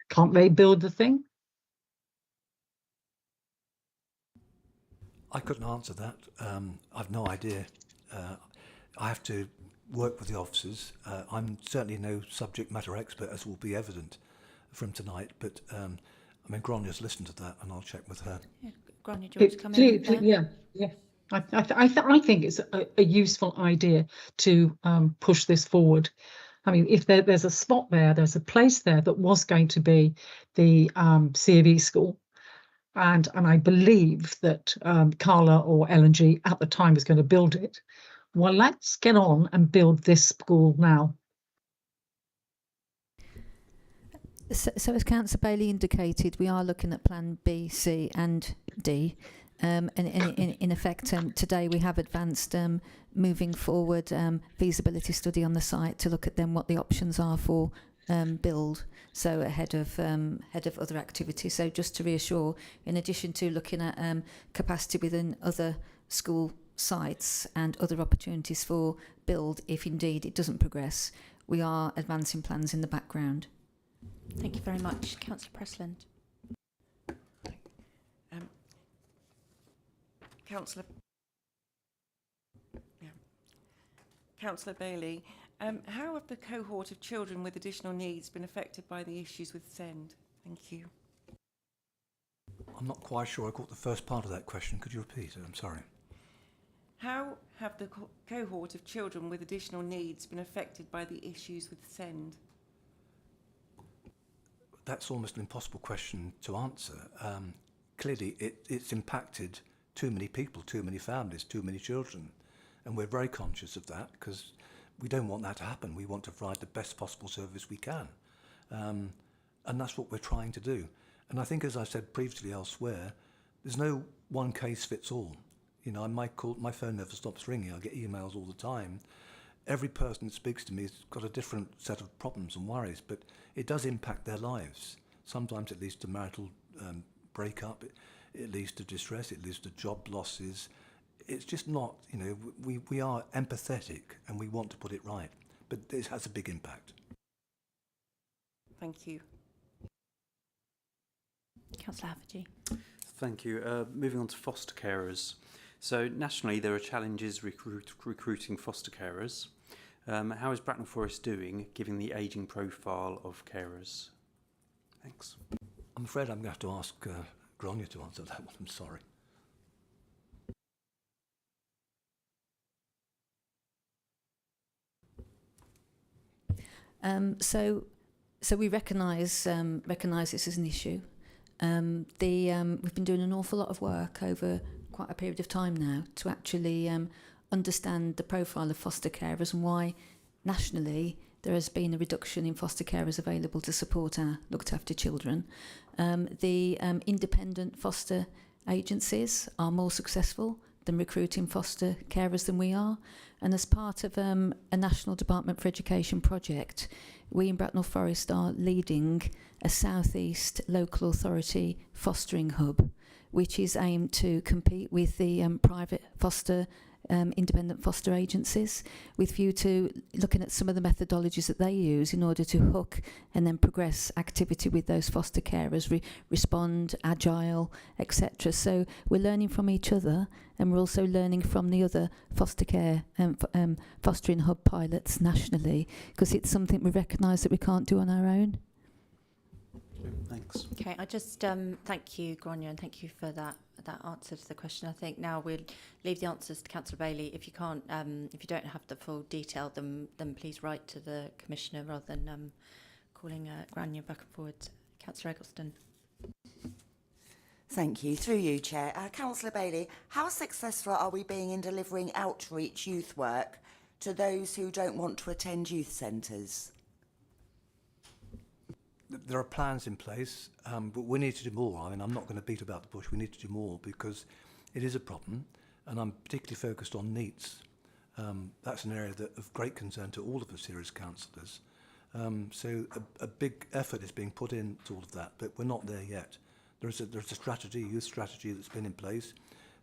Can't they build the thing? I couldn't answer that. I've no idea. I have to work with the officers. I'm certainly no subject matter expert, as will be evident from tonight, but Grania's listened to that, and I'll check with her. Yeah, Grania, do you want to come in? Yeah. I think it's a useful idea to push this forward. I mean, if there's a spot there, there's a place there that was going to be the CFE school, and I believe that Carla or L&G at the time was going to build it. Well, let's get on and build this school now. So as Councillor Bailey indicated, we are looking at Plan B, C and D. And in effect, today we have advanced moving forward feasibility study on the site to look at then what the options are for build, so ahead of other activities. So just to reassure, in addition to looking at capacity within other school sites and other opportunities for build, if indeed it doesn't progress, we are advancing plans in the background. Thank you very much. Councillor Pressland. Councillor Bailey, how have the cohort of children with additional needs been affected by the issues with SEND? Thank you. I'm not quite sure I caught the first part of that question. Could you repeat it? I'm sorry. How have the cohort of children with additional needs been affected by the issues with SEND? That's almost an impossible question to answer. Clearly, it's impacted too many people, too many families, too many children. And we're very conscious of that because we don't want that to happen. We want to provide the best possible service we can. And that's what we're trying to do. And I think, as I said previously elsewhere, there's no one case fits all. You know, my phone never stops ringing. I get emails all the time. Every person that speaks to me has got a different set of problems and worries, but it does impact their lives. Sometimes it leads to marital breakup, it leads to distress, it leads to job losses. It's just not, you know, we are empathetic and we want to put it right, but it has a big impact. Thank you. Councillor Haffajee. Thank you. Moving on to foster carers. So nationally, there are challenges recruiting foster carers. How is Bracknell Forest doing, given the ageing profile of carers? Thanks. I'm afraid I'm going to have to ask Grania to answer that one. I'm sorry. So we recognise this as an issue. We've been doing an awful lot of work over quite a period of time now to actually understand the profile of foster carers and why nationally there has been a reduction in foster carers available to support our looked after children. The independent foster agencies are more successful than recruiting foster carers than we are. And as part of a National Department for Education project, we in Bracknell Forest are leading a South East local authority fostering hub, which is aimed to compete with the private foster independent foster agencies, with view to looking at some of the methodologies that they use in order to hook and then progress activity with those foster carers, respond, agile, etc. So we're learning from each other, and we're also learning from the other foster care fostering hub pilots nationally, because it's something we recognise that we can't do on our own. Thanks. Okay, I just thank you, Grania, and thank you for that answer to the question. I think now we'll leave the answers to Councillor Bailey. If you can't, if you don't have the full detail, then please write to the Commissioner rather than calling Grania back and forward. Councillor Eggleston. Thank you. Through you, Chair. Councillor Bailey, how successful are we being in delivering outreach youth work to those who don't want to attend youth centres? There are plans in place, but we need to do more. I mean, I'm not going to beat about the bush. We need to do more because it is a problem, and I'm particularly focused on NEETs. That's an area of great concern to all of us here as councillors. So a big effort is being put into all of that, but we're not there yet. There's a strategy, youth strategy, that's been in place,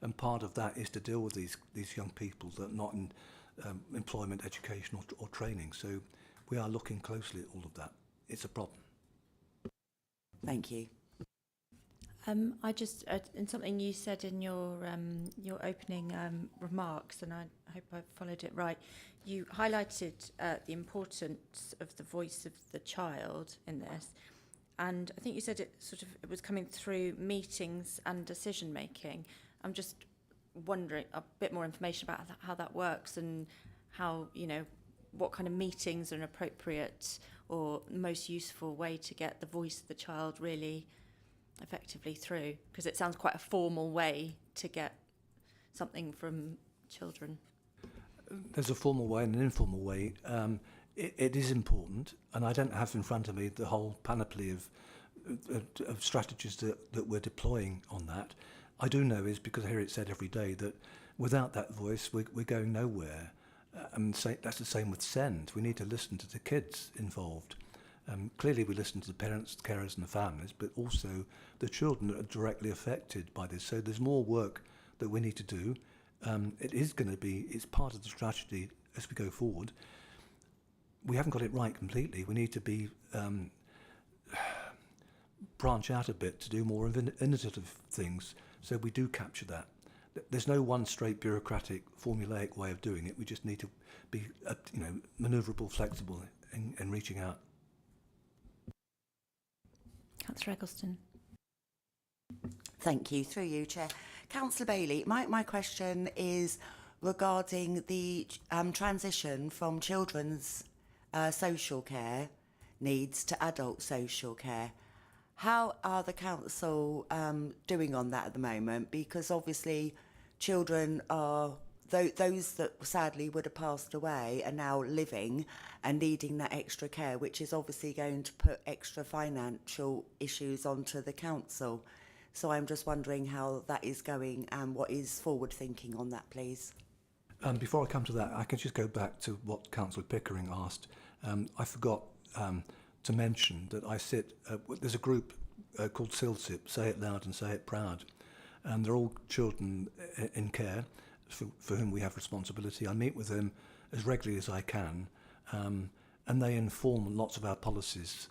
and part of that is to deal with these young people that are not in employment, education, or training. So we are looking closely at all of that. It's a problem. Thank you. I just, in something you said in your opening remarks, and I hope I followed it right, you highlighted the importance of the voice of the child in this, and I think you said it was coming through meetings and decision making. I'm just wondering a bit more information about how that works and how, you know, what kind of meetings are an appropriate or most useful way to get the voice of the child really effectively through, because it sounds quite a formal way to get something from children. There's a formal way and an informal way. It is important, and I don't have in front of me the whole panoply of strategies that we're deploying on that. I do know is, because I hear it said every day, that without that voice we're going nowhere. And that's the same with SEND. We need to listen to the kids involved. Clearly we listen to the parents, the carers and the families, but also the children that are directly affected by this. So there's more work that we need to do. It's part of the strategy as we go forward. We haven't got it right completely. We need to be branch out a bit to do more innovative things so we do capture that. There's no one straight bureaucratic formulaic way of doing it. We just need to be manoeuvrable, flexible in reaching out. Councillor Eggleston. Thank you. Through you, Chair. Councillor Bailey, my question is regarding the transition from children's social care needs to adult social care. How are the council doing on that at the moment? Because obviously children are, those that sadly would have passed away are now living and needing that extra care, which is obviously going to put extra financial issues onto the council. So I'm just wondering how that is going and what is forward thinking on that, please. Before I come to that, I can just go back to what Councillor Pickering asked. I forgot to mention that I sit, there's a group called SILSIP, Say It Loud and Say It Proud, and they're all children in care for whom we have responsibility. I meet with them as regularly as I can, and they inform lots of our policies,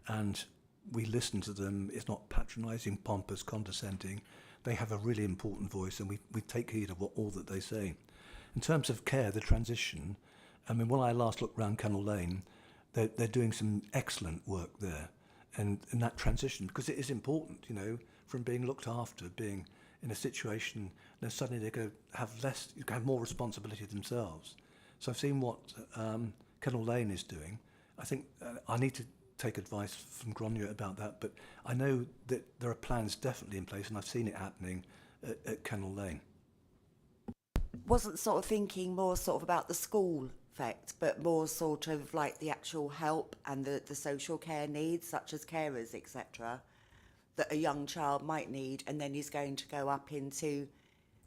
and we listen to them. It's not patronising, pompous, condescending. They have a really important voice, and we take heed of all that they say. In terms of care, the transition, I mean, when I last looked around Kennel Lane, they're doing some excellent work there, and in that transition, because it is important, you know, from being looked after, being in a situation, then suddenly they're going to have more responsibility themselves. So I've seen what Kennel Lane is doing. I think I need to take advice from Grania about that, but I know that there are plans definitely in place, and I've seen it happening at Kennel Lane. Wasn't sort of thinking more sort of about the school effect, but more sort of like the actual help and the social care needs, such as carers, etc., that a young child might need, and then he's going to go up into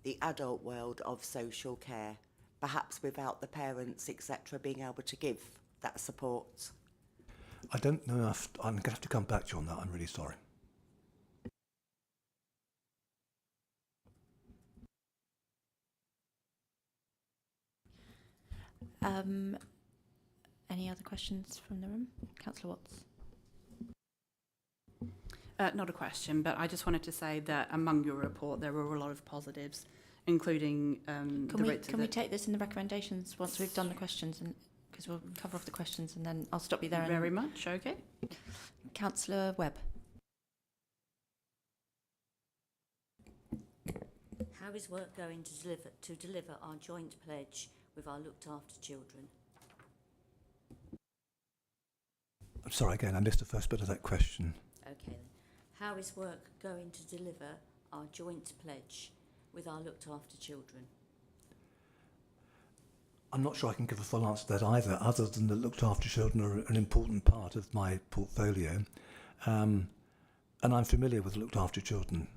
the adult world of social care, perhaps without the parents, etc., being able to give that support. I don't know if I'm going to have to come back to you on that. I'm really sorry. Any other questions from the room? Councillor Watts. Not a question, but I just wanted to say that among your report there were a lot of positives, including Can we take this in the recommendations once we've done the questions, and because we'll cover off the questions and then I'll stop you there. Very much, okay. Councillor Webb. How is work going to deliver our joint pledge with our looked after children? I'm sorry again, I missed the first bit of that question. Okay then. How is work going to deliver our joint pledge with our looked after children? I'm not sure I can give a full answer to that either, other than that looked after children are an important part of my portfolio. And I'm familiar with looked after children.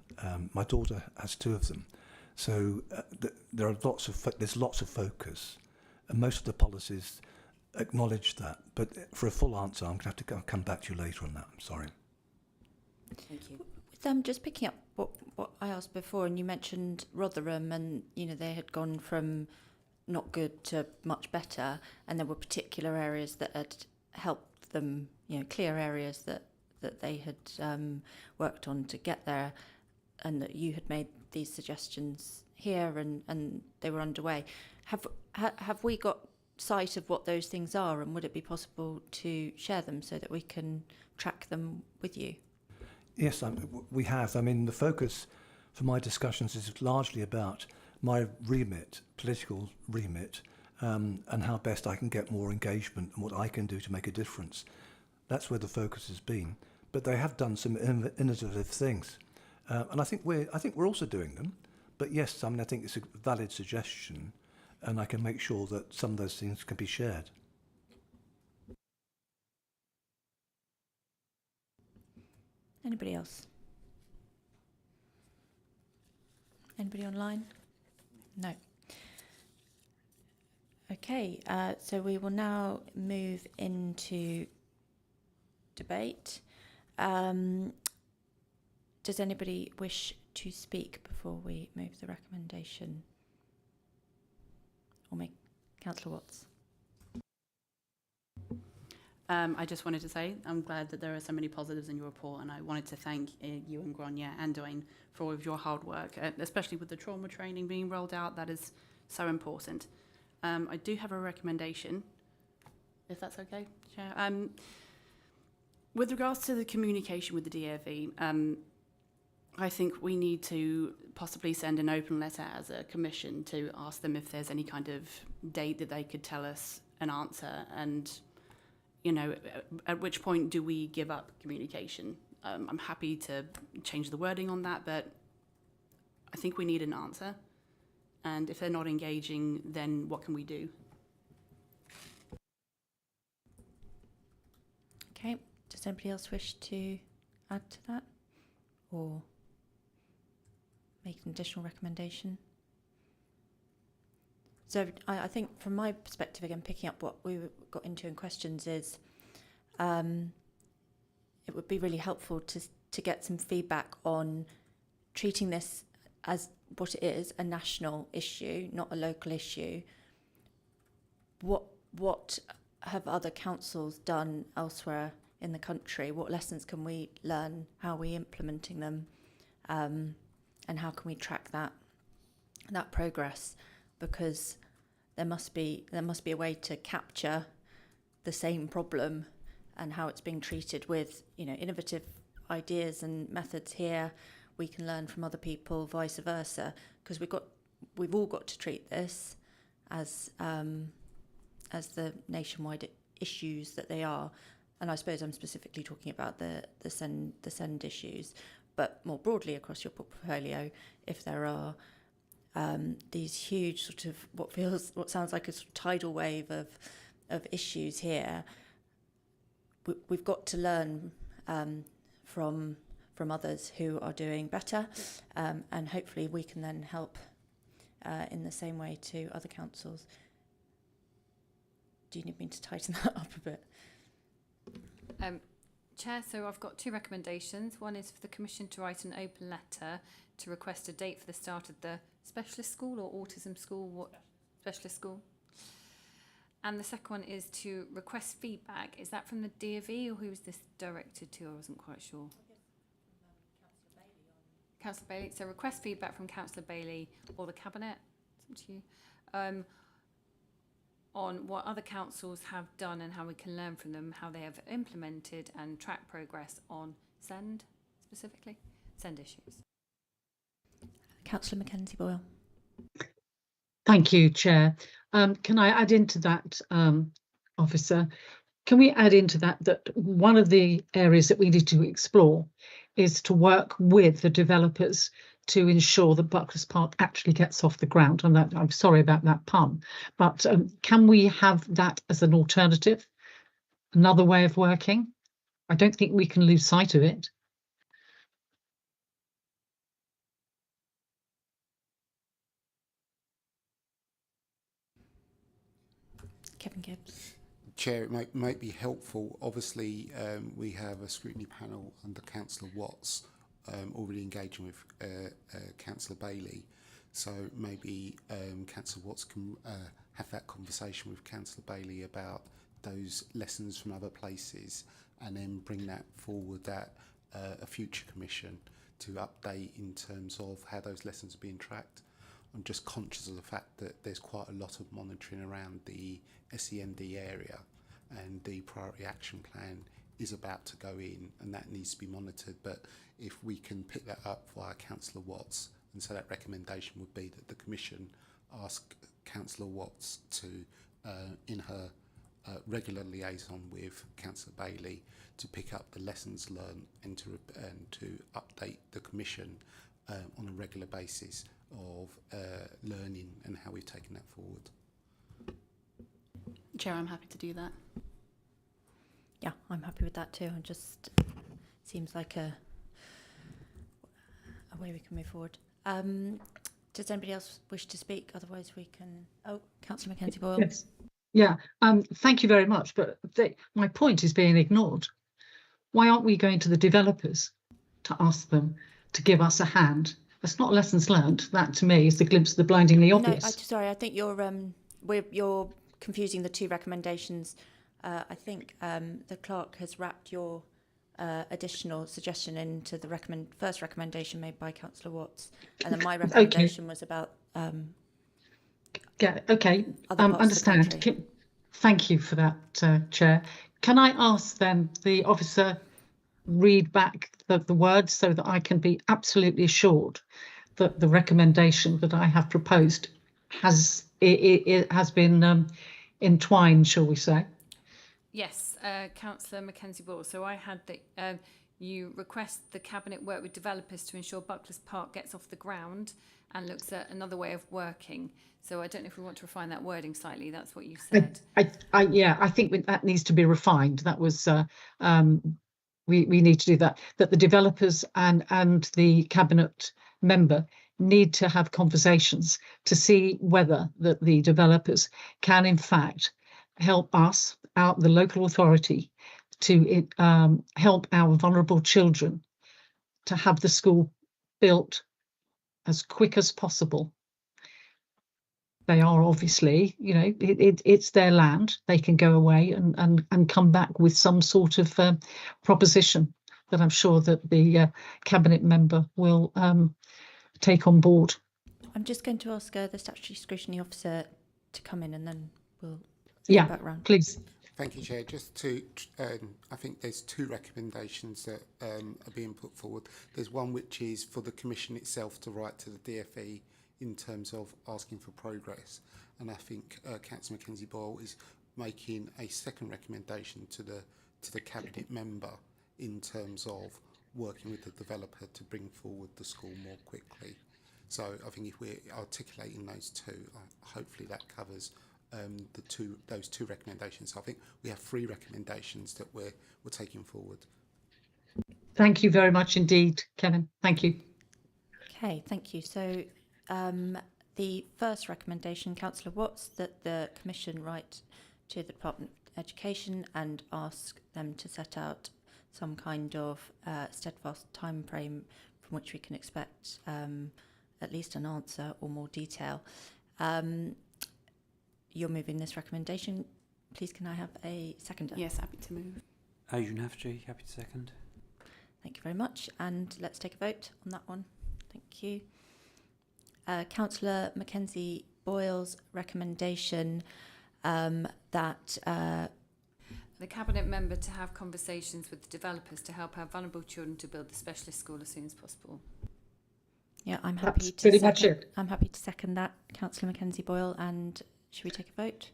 My daughter has 2 of them. So there's lots of focus, and most of the policies acknowledge that. But for a full answer, I'm going to have to come back to you later on that. I'm sorry. Thank you. With just picking up what I asked before, and you mentioned Rotherham, and they had gone from not good to much better, and there were particular areas that had helped them, clear areas that they had worked on to get there, and that you had made these suggestions here, and they were underway. Have we got sight of what those things are, and would it be possible to share them so that we can track them with you? Yes, we have. I mean, the focus for my discussions is largely about my remit, political remit, and how best I can get more engagement and what I can do to make a difference. That's where the focus has been. But they have done some innovative things, and I think we're also doing them. But yes, I mean, I think it's a valid suggestion, and I can make sure that some of those things can be shared. Anybody else? Anybody online? No. Okay, so we will now move into debate. Does anybody wish to speak before we move the recommendation? Or make Councillor Watts? I just wanted to say I'm glad that there are so many positives in your report, and I wanted to thank you and Grania and Dwayne for all of your hard work, especially with the trauma training being rolled out. That is so important. I do have a recommendation, if that's okay, Chair. With regards to the communication with the DfE, I think we need to possibly send an open letter as a commission to ask them if there's any kind of date that they could tell us an answer, and you know, at which point do we give up communication? I'm happy to change the wording on that, but I think we need an answer. And if they're not engaging, then what can we do? Okay, does anybody else wish to add to that or make an additional recommendation? So I think from my perspective, again, picking up what we got into in questions is it would be really helpful to get some feedback on treating this as what it is, a national issue, not a local issue. What have other councils done elsewhere in the country? What lessons can we learn? How are we implementing them? And how can we track that progress? Because there must be a way to capture the same problem and how it's being treated with, you know, innovative ideas and methods here. We can learn from other people, vice versa, because we've all got to treat this as the nationwide issues that they are. And I suppose I'm specifically talking about the send issues, but more broadly across your portfolio, if there are these huge sort of what sounds like a sort of tidal wave of issues here, we've got to learn from others who are doing better, and hopefully we can then help in the same way to other councils. Do you need me to tighten that up a bit? Chair, so I've got two recommendations. One is for the Commission to write an open letter to request a date for the start of the specialist school or autism school, specialist school. And the second one is to request feedback. Is that from the DfE or who was this directed to? I wasn't quite sure. Councillor Bailey. So request feedback from Councillor Bailey or the Cabinet, it's up to you, on what other councils have done and how we can learn from them, how they have implemented and tracked progress on SEND, specifically, SEND issues. Councillor Mackenzie Boyle. Thank you, Chair. Can I add into that, Officer? Can we add into that one of the areas that we need to explore is to work with the developers to ensure that Buckless Park actually gets off the ground? And that, I'm sorry about that pun, but can we have that as an alternative, another way of working? I don't think we can lose sight of it. Kevin Gibbs. Chair, it might be helpful. Obviously, we have a scrutiny panel under Councillor Watts already engaging with Councillor Bailey. So maybe Councillor Watts can have that conversation with Councillor Bailey about those lessons from other places, and then bring that forward at a future commission to update in terms of how those lessons are being tracked. I'm just conscious of the fact that there's quite a lot of monitoring around the SEND area, and the priority action plan is about to go in, and that needs to be monitored. But if we can pick that up via Councillor Watts, and so that recommendation would be that the Commission ask Councillor Watts to, in her regular liaison with Councillor Bailey, to pick up the lessons learned and to update the Commission on a regular basis of learning and how we've taken that forward. Chair, I'm happy to do that. Yeah, I'm happy with that too. It just seems like a way we can move forward. Does anybody else wish to speak? Otherwise we can... Oh, Councillor Mackenzie Boyle. Yes. Yeah, thank you very much, but my point is being ignored. Why aren't we going to the developers to ask them to give us a hand? That's not lessons learned. That to me is the glimpse of the blindingly obvious. No, sorry, I think you're confusing the two recommendations. I think the clerk has wrapped your additional suggestion into the first recommendation made by Councillor Watts, and then my recommendation was about. Yeah. Okay. Understand. Thank you for that, Chair. Can I ask then the officer read back the words so that I can be absolutely assured that the recommendation that I have proposed has been entwined, shall we say? Yes, Councillor Mackenzie Ball. So I had that you request the Cabinet work with developers to ensure Buckless Park gets off the ground and looks at another way of working. So I don't know if we want to refine that wording slightly. That's what you said. I think that needs to be refined. That was we need to do that. That the developers and the Cabinet member need to have conversations to see whether that the developers can in fact help us out, the local authority, to help our vulnerable children to have the school built as quick as possible. They are obviously, it's their land. They can go away and come back with some sort of proposition that I'm sure that the Cabinet member will take on board. I'm just going to ask the Statutory Scrutiny Officer to come in, and then we'll go back round. Please. Thank you, Chair. Just to, I think there's two recommendations that are being put forward. There's one which is for the Commission itself to write to the DfE in terms of asking for progress, and I think Councillor Mackenzie Boyle is making a second recommendation to the Cabinet member in terms of working with the developer to bring forward the school more quickly. So I think if we're articulating those two, hopefully that covers those two recommendations. So I think we have three recommendations that we're taking forward. Thank you very much indeed, Kevin. Thank you. Okay, thank you. So the first recommendation, Councillor Watts, that the Commission write to the Department of Education and ask them to set out some kind of steadfast time frame from which we can expect at least an answer or more detail. You're moving this recommendation. Please, can I have a seconder? Yes, happy to move. Ayun Hafji, happy to second. Thank you very much. And let's take a vote on that one. Thank you. Councillor Mackenzie Boyle's recommendation that the Cabinet member to have conversations with the developers to help our vulnerable children to build the specialist school as soon as possible. Yeah, I'm happy That's to pretty second, much it. I'm happy to second that, Councillor Mackenzie Boyle. And should we take a vote?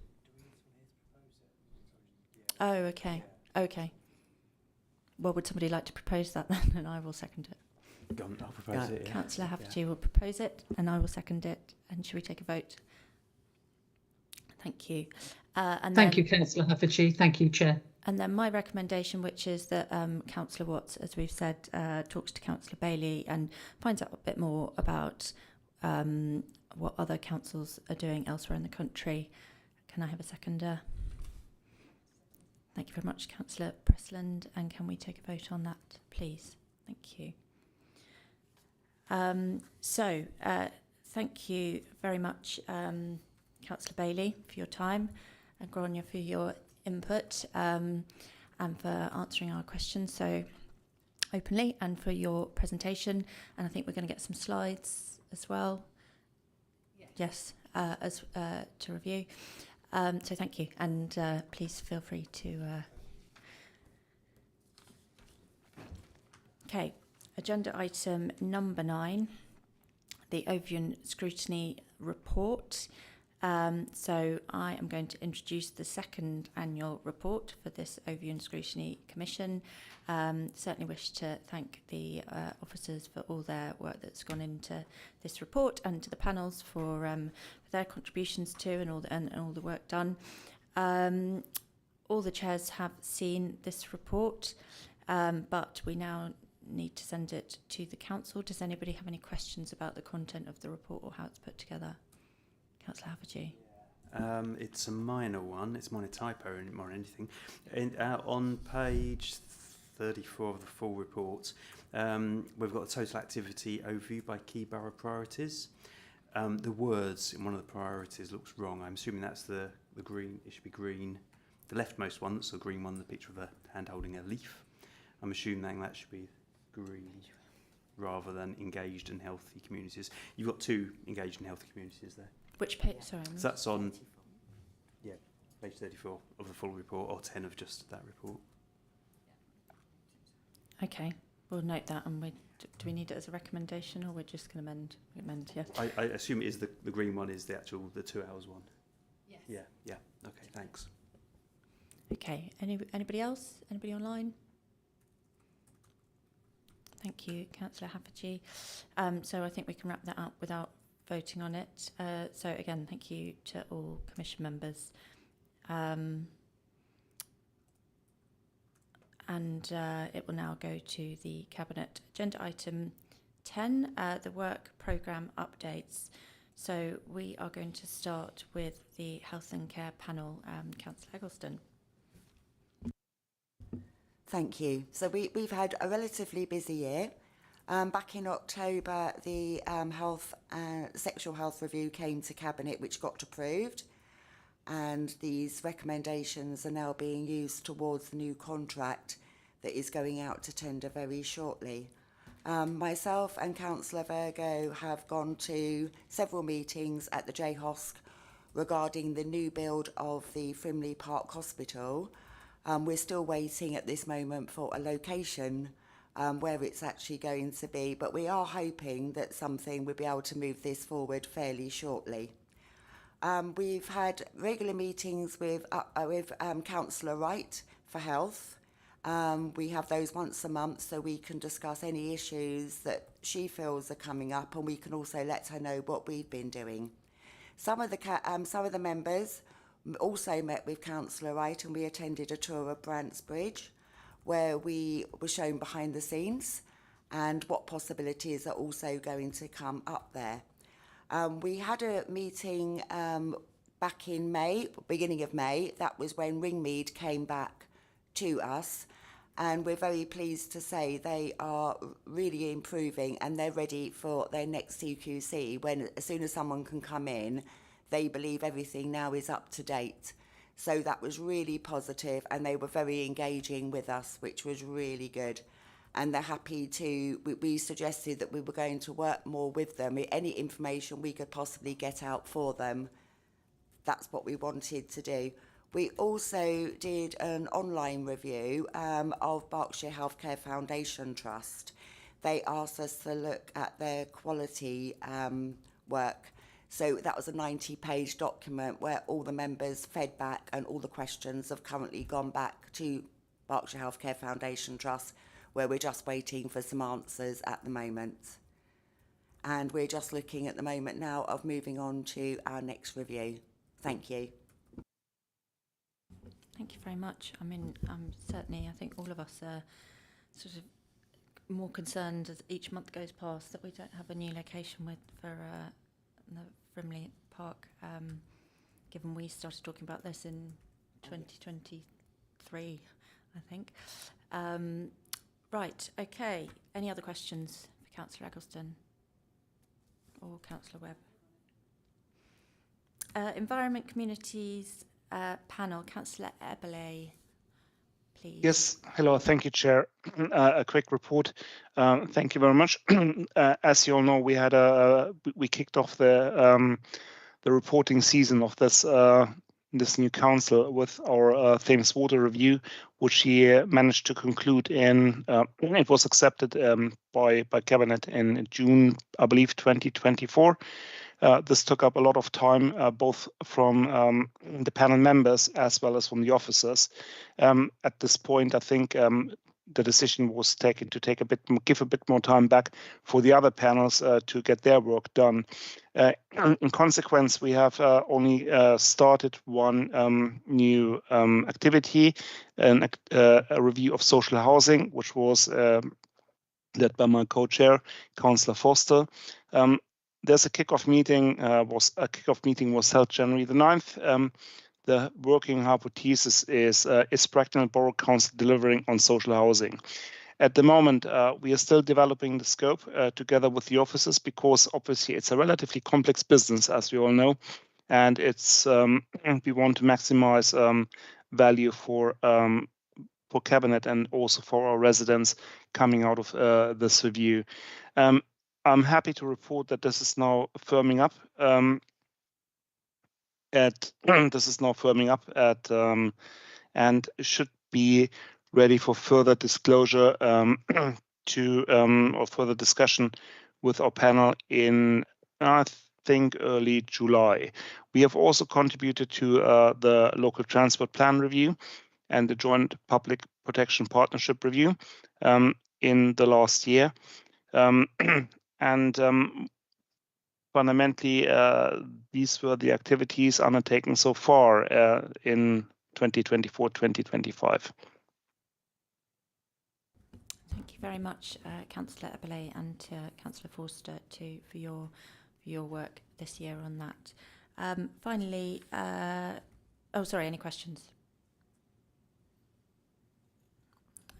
Oh, okay. Okay. Well, would somebody like to propose that then? And I will second it. I'll propose it. Yeah. Councillor Hafferty will propose it, and I will second it. And should we take a vote? Thank you. Thank you, Councillor Hafferty. Thank you, Chair. And then my recommendation, which is that Councillor Watts, as we've said, talks to Councillor Bailey and finds out a bit more about what other councils are doing elsewhere in the country. Can I have a seconder? Thank you very much, Councillor Pressland. And can we take a vote on that, please? Thank you. Thank you very much, Councillor Bailey, for your time, and Grania for your input and for answering our questions so openly, and for your presentation. And I think we're going to get some slides as well. Yes, to review. So thank you, and please feel free to. Okay. Agenda item number 9, the Overview Scrutiny Report. So I am going to introduce the second annual report for this Overview Scrutiny Commission. Certainly wish to thank the officers for all their work that's gone into this report, and to the panels for their contributions to and all the work done. All the chairs have seen this report, but we now need to send it to the council. Does anybody have any questions about the content of the report or how it's put together? Councillor Havergy. It's a minor one. It's a minor typo more than anything. On page 34 of the full report, we've got a total activity overview by key borough priorities. The words in one of the priorities looks wrong. I'm assuming that's the green. It should be green. The leftmost one, that's the green one, the picture of a hand holding a leaf. I'm assuming that should be green rather than engaged and healthy communities. You've got 2 engaged and healthy communities there. Which page? Sorry. So that's on, page 34 of the full report, or 10 of just that report. Okay, we'll note that. And do we need it as a recommendation, or we're just going to amend? Yes. I assume it is the green one is the 2 hours one. Yes. Yeah. Okay, thanks. Okay. Anybody else? Anybody online? Thank you, Councillor Havergy. So I think we can wrap that up without voting on it. So again, thank you to all Commission members. And it will now go to the Cabinet. Agenda item 10, the work programme updates. So we are going to start with the Health and Care panel. Councillor Eggleston. Thank you. So we've had a relatively busy year. Back in October, the sexual health review came to Cabinet, which got approved. And these recommendations are now being used towards the new contract that is going out to tender very shortly. Myself and Councillor Virgo have gone to several meetings at the JHOSC regarding the new build of the Frimley Park Hospital. We're still waiting at this moment for a location where it's actually going to be, but we are hoping that we'll be able to move this forward fairly shortly. We've had regular meetings with Councillor Wright for health. We have those once a month so we can discuss any issues that she feels are coming up, and we can also let her know what we've been doing. Some of the members also met with Councillor Wright, and we attended a tour of Brants Bridge where we were shown behind the scenes and what possibilities are also going to come up there. We had a meeting back in May, beginning of May. That was when Ringmead came back to us, and we're very pleased to say they are really improving and they're ready for their next CQC when, as soon as someone can come in, they believe everything now is up to date. So that was really positive, and they were very engaging with us, which was really good. And they're happy to, we suggested that we were going to work more with them. Any information we could possibly get out for them, that's what we wanted to do. We also did an online review of Berkshire Healthcare Foundation Trust. They asked us to look at their quality work. So that was a 90-page document where all the members fed back, and all the questions have currently gone back to Berkshire Healthcare Foundation Trust, where we're just waiting for some answers at the moment. And we're just looking at the moment now of moving on to our next review. Thank you. Thank you very much. I mean, certainly I think all of us are sort of more concerned as each month goes past that we don't have a new location for the Frimley Park, given we started talking about this in 2023, I think. Right, okay. Any other questions for Councillor Eggleston or Councillor Webb? Environment Communities panel, Councillor Eberle, please. Yes, hello, thank you, Chair. A quick report. Thank you very much. As you all know, we kicked off the reporting season of this this new council with our Thames Water review, which he managed to conclude in. It was accepted by Cabinet in June, I believe, 2024. This took up a lot of time, both from the panel members as well as from the officers. At this point, I think the decision was taken to give a bit more time back for the other panels to get their work done. In consequence, we have only started one new activity, a review of social housing, which was led by my co-chair, Councillor Foster. There's a kickoff meeting. Kickoff meeting was held January the 9th. The working hypothesis is Bracknell Borough Council delivering on social housing. At the moment, we are still developing the scope together with the officers, because obviously it's a relatively complex business, as we all know, and it's we want to maximize value for Cabinet and also for our residents coming out of this review. I'm happy to report that this is now firming up. And should be ready for further disclosure or further discussion with our panel in, I think, early July. We have also contributed to the local transport plan review and the joint public protection partnership review in the last year. Fundamentally, these were the activities undertaken so far in 2024-2025. Thank you very much, Councillor Eberle and Councillor Forster for your work this year on that. Finally, any questions?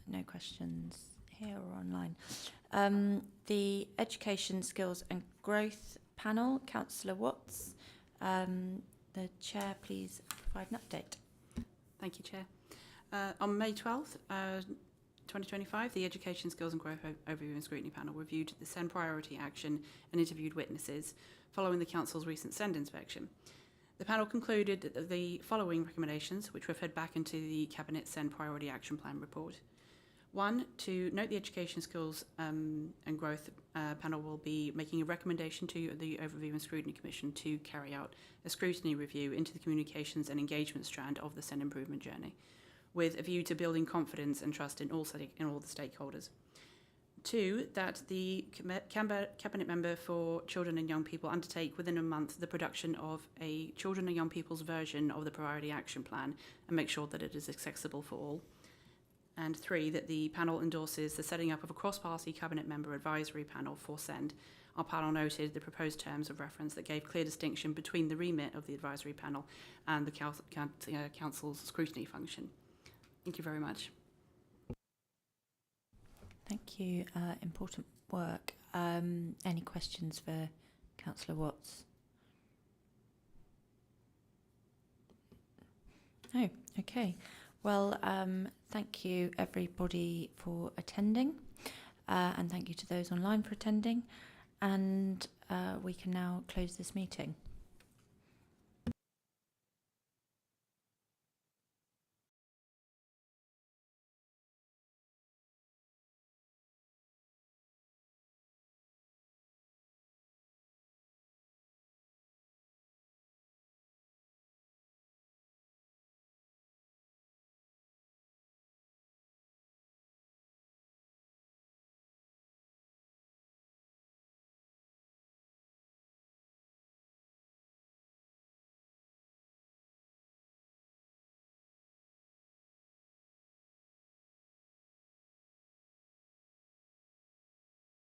No questions here or online. The Education, Skills and Growth panel, Councillor Watts. The Chair, please provide an update. Thank you, Chair. On May 12th, 2025, the Education, Skills and Growth Overview and Scrutiny Panel reviewed the SEND priority action and interviewed witnesses following the Council's recent SEND inspection. The panel concluded the following recommendations, which were fed back into the Cabinet SEND Priority Action Plan report. 1, to note the Education, Skills and Growth panel will be making a recommendation to the Overview and Scrutiny Commission to carry out a scrutiny review into the communications and engagement strand of the SEND improvement journey, with a view to building confidence and trust in all the stakeholders. 2, that the Cabinet Member for Children and Young People undertake within a month the production of a Children and Young People's version of the Priority Action Plan and make sure that it is accessible for all. And 3, that the panel endorses the setting up of a cross-party Cabinet Member Advisory Panel for SEND. Our panel noted the proposed terms of reference that gave clear distinction between the remit of the Advisory Panel and the Council's scrutiny function. Thank you very much. Thank you. Important work. Any questions for Councillor Watts? No. Okay. Well, thank you everybody for attending, and thank you to those online for attending, and we can now close this meeting.